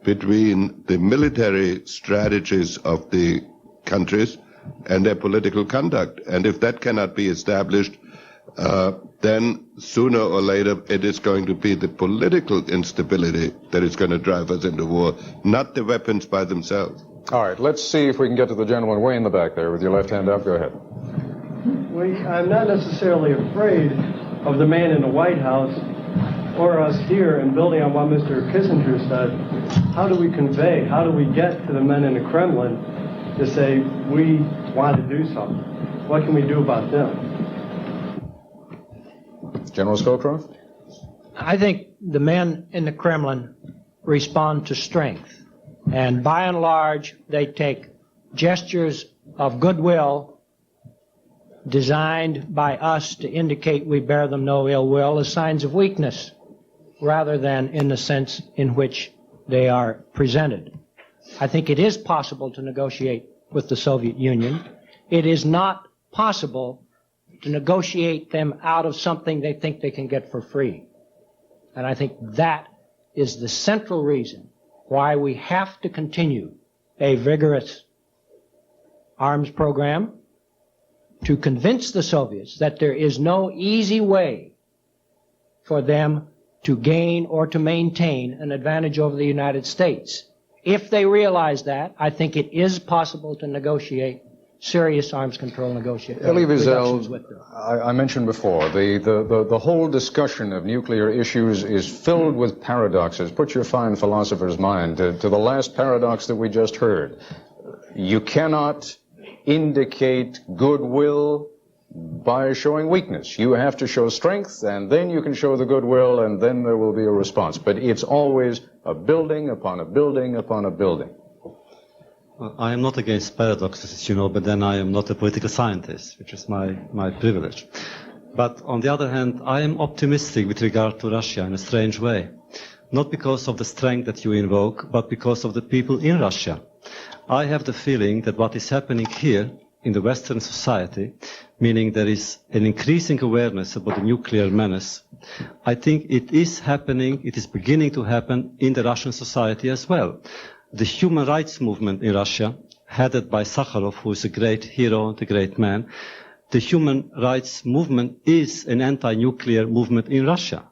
between the military strategies of the countries and their political conduct. And if that cannot be established, then sooner or later it is going to be the political instability that is going to drive us into war, not the weapons by themselves. All right, let's see if we can get to the gentleman way in the back there with your left hand up. Go ahead. I'm not necessarily afraid of the man in the White House or us here, and building on what Mr. Kissinger said, how do we convey, how do we get to the men in the Kremlin to say, we want to do something? What can we do about them? General Scowcroft? I think the men in the Kremlin respond to strength. And by and large, they take gestures of goodwill designed by us to indicate we bear them no ill will as signs of weakness, rather than in the sense in which they are presented. I think it is possible to negotiate with the Soviet Union. It is not possible to negotiate them out of something they think they can get for free. And I think that is the central reason why we have to continue a vigorous arms program to convince the Soviets that there is no easy way for them to gain or to maintain an advantage over the United States. If they realize that, I think it is possible to negotiate serious arms control negotiations. Elie Wiesel, I mentioned before, the whole discussion of nuclear issues is filled with paradoxes. Put your fine philosopher's mind to the last paradox that we just heard. You cannot indicate goodwill by showing weakness. You have to show strength, and then you can show the goodwill, and then there will be a response. But it's always a building upon a building upon a building. Well, I am not against paradoxes, as you know, but then I am not a political scientist, which is my privilege. But on the other hand, I am optimistic with regard to Russia in a strange way. Not because of the strength that you invoke, but because of the people in Russia. I have the feeling that what is happening here in the Western society, meaning there is an increasing awareness about the nuclear menace, I think it is happening, it is beginning to happen in the Russian society as well. The human rights movement in Russia, headed by Sakharov, who is a great hero and a great man, the human rights movement is an anti-nuclear movement in Russia.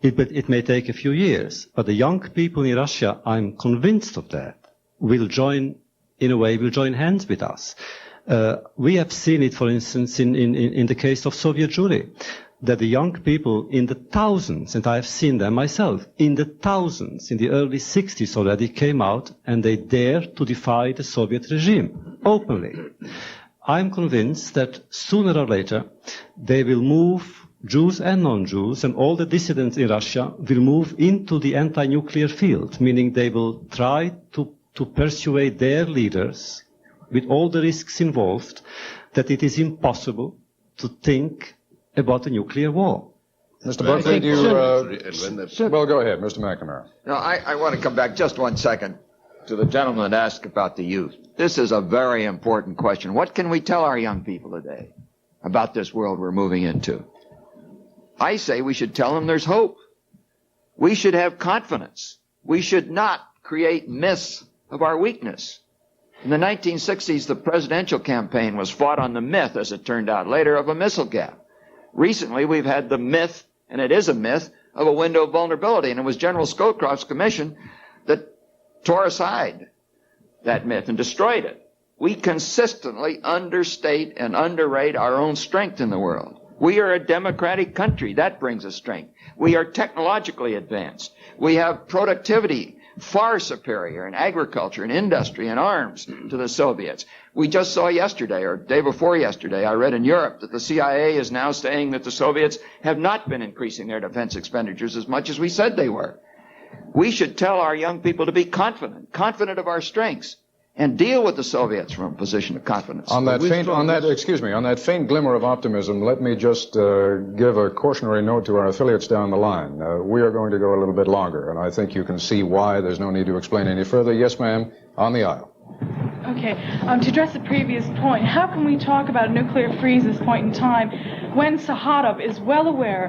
It may take a few years, but the young people in Russia, I'm convinced of that, will join hands with us. We have seen it, for instance, in the case of Soviet Jewry, that the young people in the thousands, and I have seen them myself, in the thousands, in the early 60s already came out and they dared to defy the Soviet regime openly. I'm convinced that sooner or later they will move, Jews and non-Jews, and all the dissidents in Russia will move into the anti-nuclear field, meaning they will try to persuade their leaders, with all the risks involved, that it is impossible to think about a nuclear war. Mr. Buckley, do you... well, go ahead, Mr. McNamara. No, I want to come back just 1 second to the gentleman that asked about the youth. This is a very important question. What can we tell our young people today about this world we're moving into? I say we should tell them there's hope. We should have confidence. We should not create myths of our weakness. In the 1960s, the presidential campaign was fought on the myth, as it turned out later, of a missile gap. Recently, we've had the myth, and it is a myth, of a window of vulnerability, and it was General Scowcroft's commission that tore aside that myth and destroyed it. We consistently understate and underrate our own strength in the world. We are a democratic country. That brings us strength. We are technologically advanced. We have productivity far superior in agriculture and industry and arms to the Soviets. We just saw yesterday, or day before yesterday, I read in Europe that the CIA is now saying that the Soviets have not been increasing their defense expenditures as much as we said they were. We should tell our young people to be confident of our strengths, and deal with the Soviets from a position of confidence. On that faint glimmer of optimism, let me just give a cautionary note to our affiliates down the line. We are going to go a little bit longer, and I think you can see why. There's no need to explain any further. Yes, ma'am, on the aisle. Okay, to address the previous point, how can we talk about a nuclear freeze at this point in time when Sakharov is well aware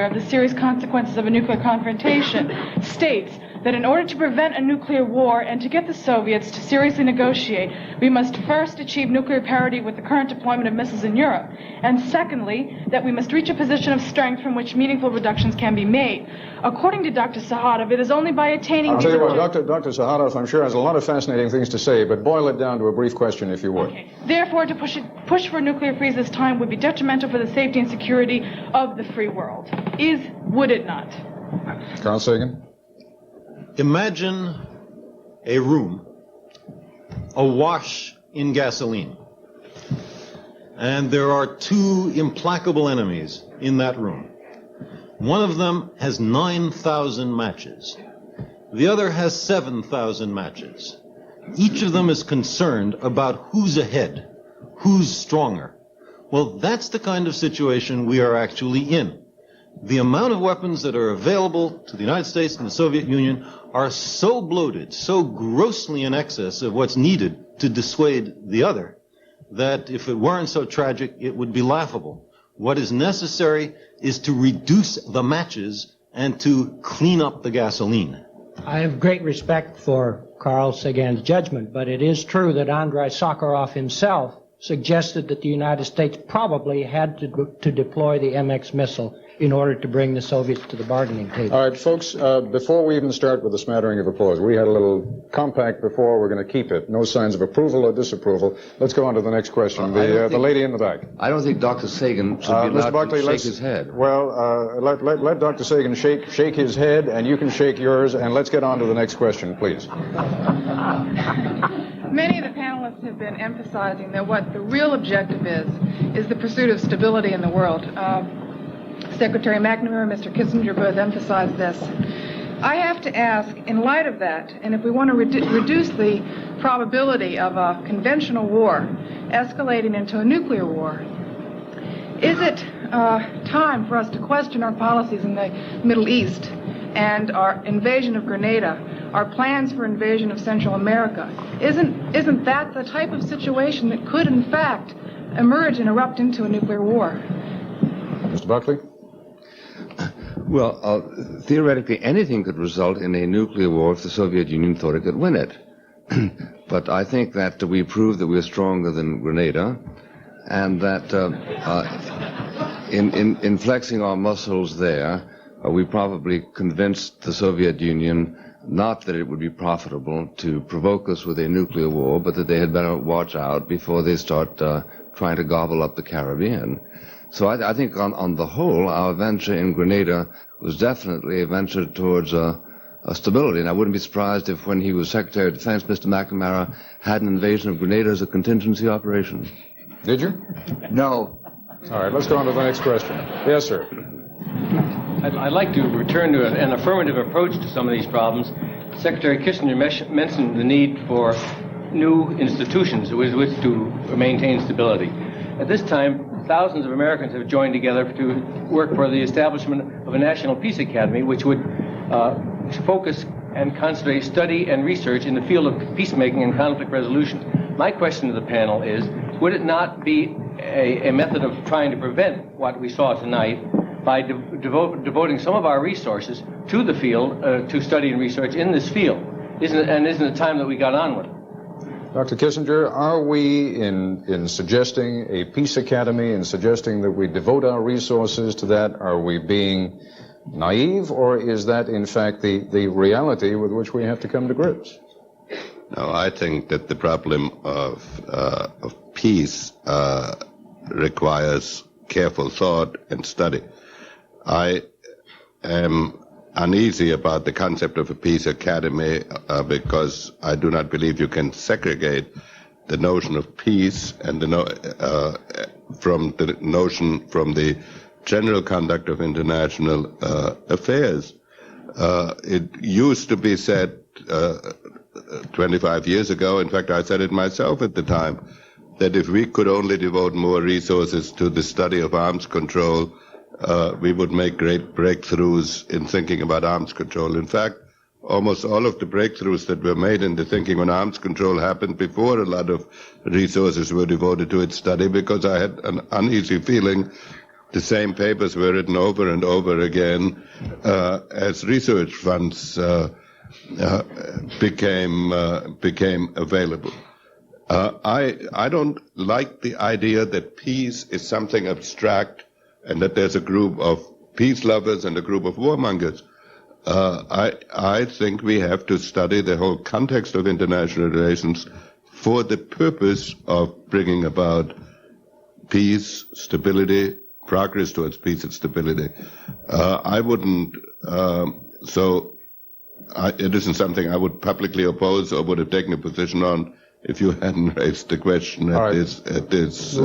of the serious consequences of a nuclear confrontation, states that in order to prevent a nuclear war and to get the Soviets to seriously negotiate, we must first achieve nuclear parity with the current deployment of missiles in Europe, and secondly, that we must reach a position of strength from which meaningful reductions can be made. According to Dr. Sahatov, it is only by attaining... I'll tell you what, Dr. Sahatov, I'm sure, has a lot of fascinating things to say, but boil it down to a brief question, if you would. Okay. Therefore, to push for nuclear freeze this time would be detrimental for the safety and security of the free world. Would it not? Carl Sagan? Imagine a room awash in gasoline. And there are two implacable enemies in that room. One of them has 9,000 matches. The other has 7,000 matches. Each of them is concerned about who's ahead, who's stronger. Well, that's the kind of situation we are actually in. The amount of weapons that are available to the United States and the Soviet Union are so bloated, so grossly in excess of what's needed to dissuade the other, that if it weren't so tragic, it would be laughable. What is necessary is to reduce the matches and to clean up the gasoline. I have great respect for Carl Sagan's judgment, but it is true that Andrei Sakharov himself suggested that the United States probably had to deploy the MX missile in order to bring the Soviets to the bargaining table. All right, folks, before we even start with the smattering of applause, we had a little compact before. We're going to keep it. No signs of approval or disapproval. Let's go on to the next question. The lady in the back. I don't think Dr. Sagan should be allowed to shake his head. Well, let Dr. Sagan shake his head, and you can shake yours, and let's get on to the next question, please. Many of the panelists have been emphasizing that what the real objective is the pursuit of stability in the world. Secretary McNamara, Mr. Kissinger both emphasized this. I have to ask, in light of that, and if we want to reduce the probability of a conventional war escalating into a nuclear war, is it time for us to question our policies in the Middle East and our invasion of Grenada, our plans for invasion of Central America? Isn't that the type of situation that could, in fact, emerge and erupt into a nuclear war? Mr. Buckley? Well, theoretically, anything could result in a nuclear war if the Soviet Union thought it could win it. But I think that we proved that we're stronger than Grenada, and that in flexing our muscles there, we probably convinced the Soviet Union not that it would be profitable to provoke us with a nuclear war, but that they had better watch out before they start trying to gobble up the Caribbean. So I think on the whole, our venture in Grenada was definitely a venture towards a stability. And I wouldn't be surprised if when he was Secretary of Defense, Mr. McNamara had an invasion of Grenada as a contingency operation. Did you? No. All right, let's go on to the next question. Yes, sir. I'd like to return to an affirmative approach to some of these problems. Secretary Kissinger mentioned the need for new institutions with which to maintain stability. At this time, thousands of Americans have joined together to work for the establishment of a National Peace Academy, which would focus and concentrate study and research in the field of peacemaking and conflict resolution. My question to the panel is, would it not be a method of trying to prevent what we saw tonight by devoting some of our resources to the field, to study and research in this field? Isn't it time that we got on with it? Dr. Kissinger, are we in suggesting a peace academy and suggesting that we devote our resources to that? Are we being naive, or is that in fact the reality with which we have to come to grips? No, I think that the problem of peace requires careful thought and study. I am uneasy about the concept of a peace academy because I do not believe you can segregate the notion of peace and from the general conduct of international affairs. It used to be said 25 years ago, in fact I said it myself at the time, that if we could only devote more resources to the study of arms control, we would make great breakthroughs in thinking about arms control. In fact, almost all of the breakthroughs that were made in the thinking on arms control happened before a lot of resources were devoted to its study, because I had an uneasy feeling the same papers were written over and over again as research funds became available. I don't like the idea that peace is something abstract and that there's a group of peace lovers and a group of warmongers. I think we have to study the whole context of international relations for the purpose of bringing about peace, stability, progress towards peace and stability. It isn't something I would publicly oppose or would have taken a position on if you hadn't raised the question at this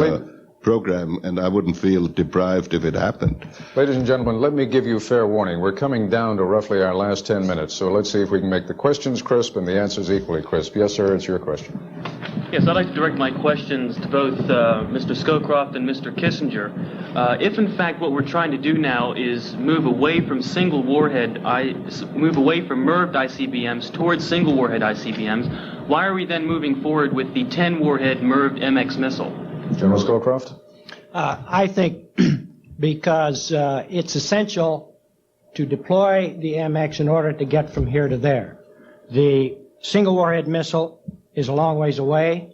program, and I wouldn't feel deprived if it happened. Ladies and gentlemen, let me give you fair warning. We're coming down to roughly our last 10 minutes, so let's see if we can make the questions crisp and the answers equally crisp. Yes, sir, it's your question. Yes, I'd like to direct my questions to both Mr. Scowcroft and Mr. Kissinger. If, in fact, what we're trying to do now is move away from move away from MIRVed ICBMs towards single warhead ICBMs, why are we then moving forward with the 10-warhead MIRVed MX missile? General Scowcroft? I think because it's essential to deploy the MX in order to get from here to there. The single warhead missile is a long ways away.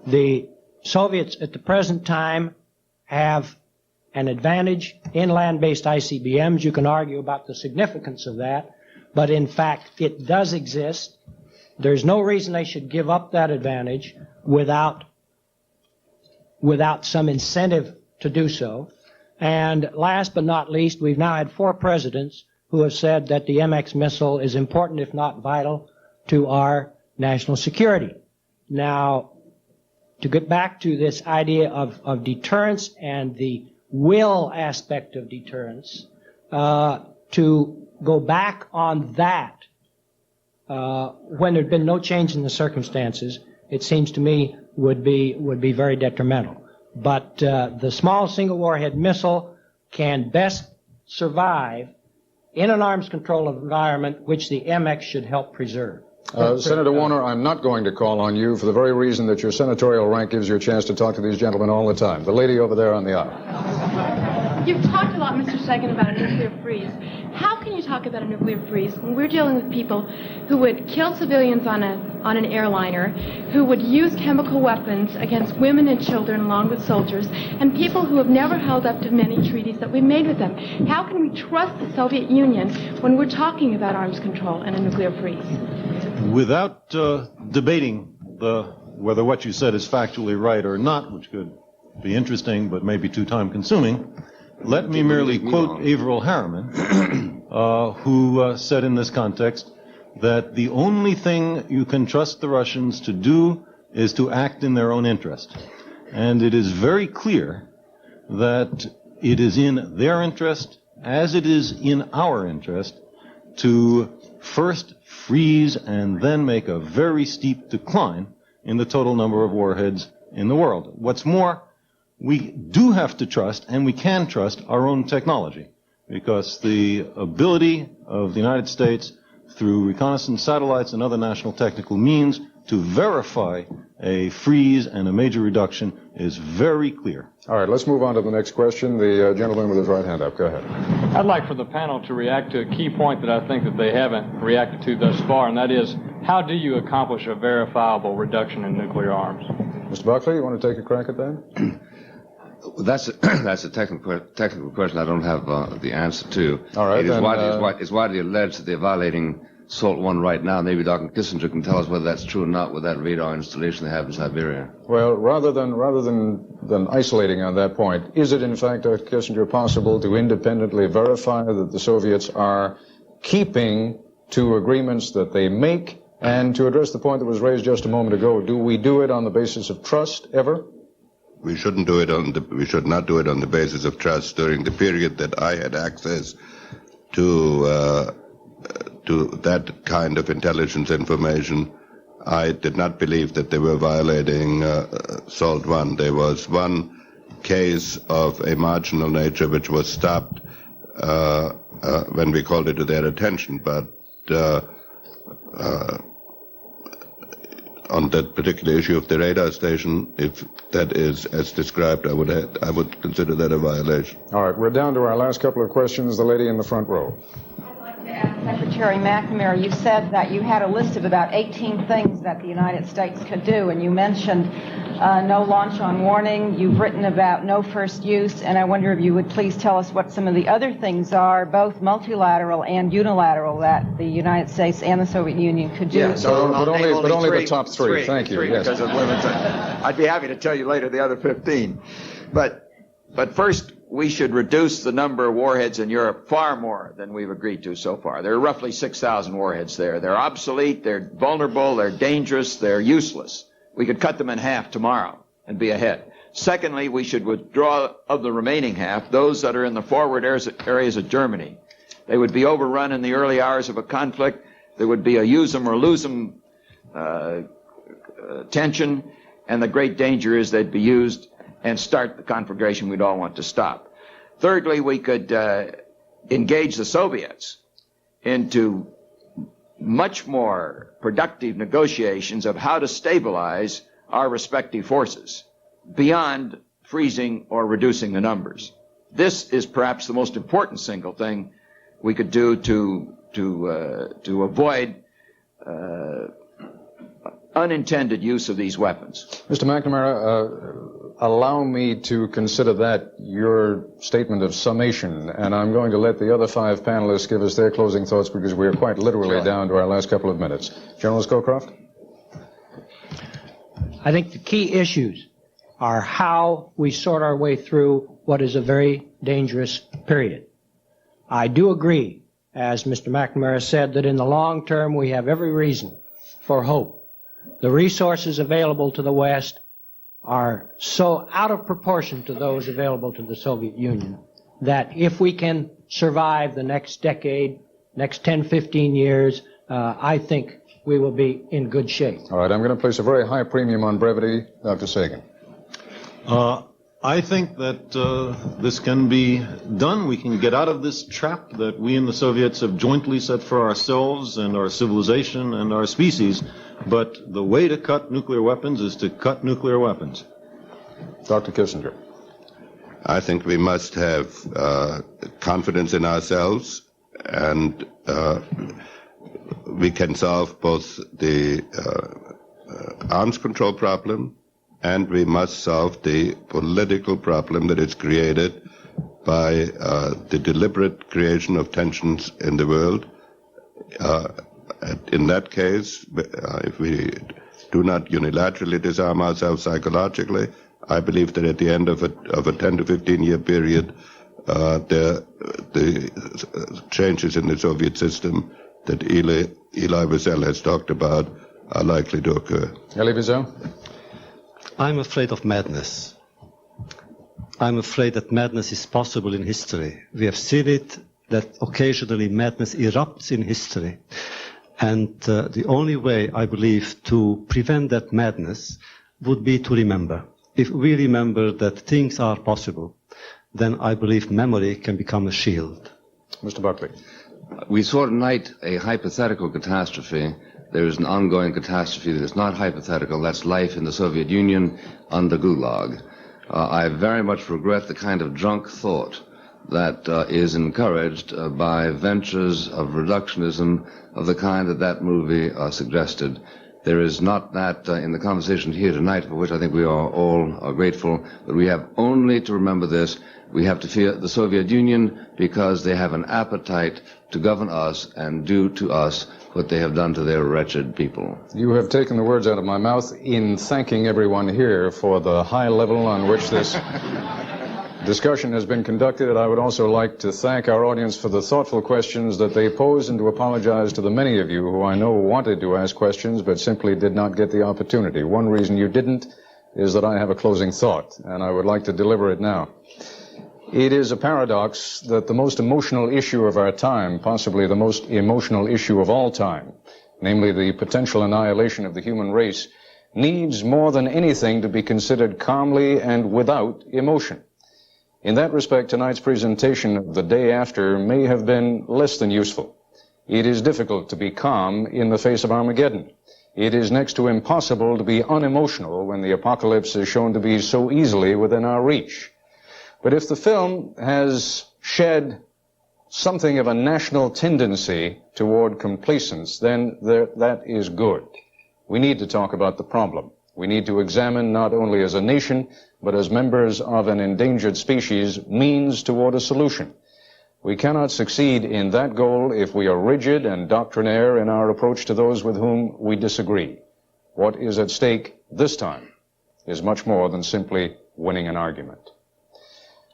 The Soviets at the present time have an advantage in land-based ICBMs. You can argue about the significance of that, but in fact it does exist. There's no reason they should give up that advantage without some incentive to do so. And last but not least, we've now had 4 presidents who have said that the MX missile is important, if not vital, to our national security. Now, to get back to this idea of deterrence and the will aspect of deterrence, to go back on that when there'd been no change in the circumstances, it seems to me would be very detrimental. But the small single warhead missile can best survive in an arms control environment, which the MX should help preserve. Senator Warner, I'm not going to call on you for the very reason that your senatorial rank gives you a chance to talk to these gentlemen all the time. The lady over there on the aisle. You've talked a lot, Mr. Sagan, about a nuclear freeze. How can you talk about a nuclear freeze when we're dealing with people who would kill civilians on an airliner, who would use chemical weapons against women and children along with soldiers, and people who have never held up to many treaties that we made with them? How can we trust the Soviet Union when we're talking about arms control and a nuclear freeze? Without debating whether what you said is factually right or not, which could be interesting but maybe too time-consuming, let me merely quote Averell Harriman, who said in this context that the only thing you can trust the Russians to do is to act in their own interest. And it is very clear that it is in their interest, as it is in our interest, to first freeze and then make a very steep decline in the total number of warheads in the world. What's more, we do have to trust, and we can trust, our own technology, because the ability of the United States, through reconnaissance satellites and other national technical means, to verify a freeze and a major reduction is very clear. All right, let's move on to the next question. The gentleman with his right hand up. Go ahead. I'd like for the panel to react to a key point that I think that they haven't reacted to thus far, and that is, how do you accomplish a verifiable reduction in nuclear arms? Mr. Buckley, you want to take a crack at that? That's a technical question I don't have the answer to. All right, it's widely alleged that they're violating SALT 1 right now. Maybe Dr. Kissinger can tell us whether that's true or not with that radar installation they have in Siberia. Well, rather than isolating on that point, is it in fact, Dr. Kissinger, possible to independently verify that the Soviets are keeping to agreements that they make? And to address the point that was raised just a moment ago, do we do it on the basis of trust ever? We should not do it on the basis of trust. During the period that I had access to that kind of intelligence information, I did not believe that they were violating SALT 1. There was one case of a marginal nature which was stopped when we called it to their attention, but on that particular issue of the radar station, if that is as described, I would consider that a violation. All right, we're down to our last couple of questions. The lady in the front row. Secretary McNamara, you said that you had a list of about 18 things that the United States could do, and you mentioned no launch on warning. You've written about no first use, and I wonder if you would please tell us what some of the other things are, both multilateral and unilateral, that the United States and the Soviet Union could do. Yeah, but only the top three. Thank you. Yes. Because of limits. I'd be happy to tell you later the other 15. But first, we should reduce the number of warheads in Europe far more than we've agreed to so far. There are roughly 6,000 warheads there. They're obsolete, they're vulnerable, they're dangerous, they're useless. We could cut them in half tomorrow and be ahead. Secondly, we should withdraw of the remaining half those that are in the forward areas of Germany. They would be overrun in the early hours of a conflict. There would be a use them or lose them tension, and the great danger is they'd be used and start the conflagration we'd all want to stop. Thirdly, we could engage the Soviets into much more productive negotiations of how to stabilize our respective forces beyond freezing or reducing the numbers. This is perhaps the most important single thing we could do to avoid unintended use of these weapons. Mr. McNamara, allow me to consider that your statement of summation, and I'm going to let the other five panelists give us their closing thoughts because we are quite literally down to our last couple of minutes. General Scowcroft? I think the key issues are how we sort our way through what is a very dangerous period. I do agree, as Mr. McNamara said, that in the long term we have every reason for hope. The resources available to the West are so out of proportion to those available to the Soviet Union that if we can survive the next decade, next 10, 15 years, I think we will be in good shape. All right, I'm going to place a very high premium on brevity. Dr. Sagan. I think that this can be done. We can get out of this trap that we and the Soviets have jointly set for ourselves and our civilization and our species. But the way to cut nuclear weapons is to cut nuclear weapons. Dr. Kissinger. I think we must have confidence in ourselves, and we can solve both the arms control problem, and we must solve the political problem that is created by the deliberate creation of tensions in the world. In that case, if we do not unilaterally disarm ourselves psychologically, I believe that at the end of a 10 to 15 year period, the changes in the Soviet system that Elie Wiesel has talked about are likely to occur. Elie Wiesel? I'm afraid of madness. I'm afraid that madness is possible in history. We have seen it, that occasionally madness erupts in history. And the only way, I believe, to prevent that madness would be to remember. If we remember that things are possible, then I believe memory can become a shield. Mr. Buckley. We saw tonight a hypothetical catastrophe. There is an ongoing catastrophe that is not hypothetical. That's life in the Soviet Union under Gulag. I very much regret the kind of drunk thought that is encouraged by ventures of reductionism of the kind that movie suggested. There is not that in the conversation here tonight, for which I think we are all grateful, but we have only to remember this. We have to fear the Soviet Union because they have an appetite to govern us and do to us what they have done to their wretched people. You have taken the words out of my mouth in thanking everyone here for the high level on which this discussion has been conducted. I would also like to thank our audience for the thoughtful questions that they posed and to apologize to the many of you who I know wanted to ask questions but simply did not get the opportunity. One reason you didn't is that I have a closing thought, and I would like to deliver it now. It is a paradox that the most emotional issue of our time, possibly the most emotional issue of all time, namely the potential annihilation of the human race, needs more than anything to be considered calmly and without emotion. In that respect, tonight's presentation of the day after may have been less than useful. It is difficult to be calm in the face of Armageddon. It is next to impossible to be unemotional when the apocalypse is shown to be so easily within our reach. But if the film has shed something of a national tendency toward complacence, then that is good. We need to talk about the problem. We need to examine, not only as a nation, but as members of an endangered species, means toward a solution. We cannot succeed in that goal if we are rigid and doctrinaire in our approach to those with whom we disagree. What is at stake this time is much more than simply winning an argument.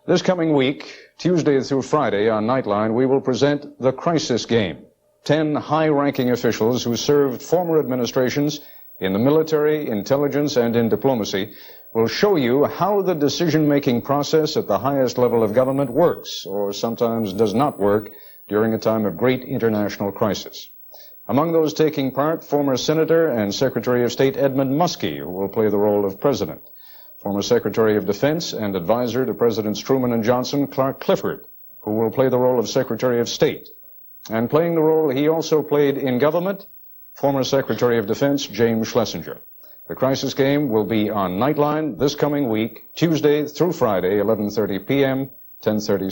This coming week, Tuesday through Friday on Nightline, we will present The Crisis Game. 10 high-ranking officials who served former administrations in the military, intelligence, and in diplomacy will show you how the decision-making process at the highest level of government works, or sometimes does not work, during a time of great international crisis. Among those taking part, former Senator and Secretary of State Edmund Muskie, who will play the role of President. Former Secretary of Defense and advisor to Presidents Truman and Johnson, Clark Clifford, who will play the role of Secretary of State. And playing the role he also played in government, former Secretary of Defense James Schlesinger. The Crisis Game will be on Nightline this coming week, Tuesday through Friday, 11:30 p.m., 10:30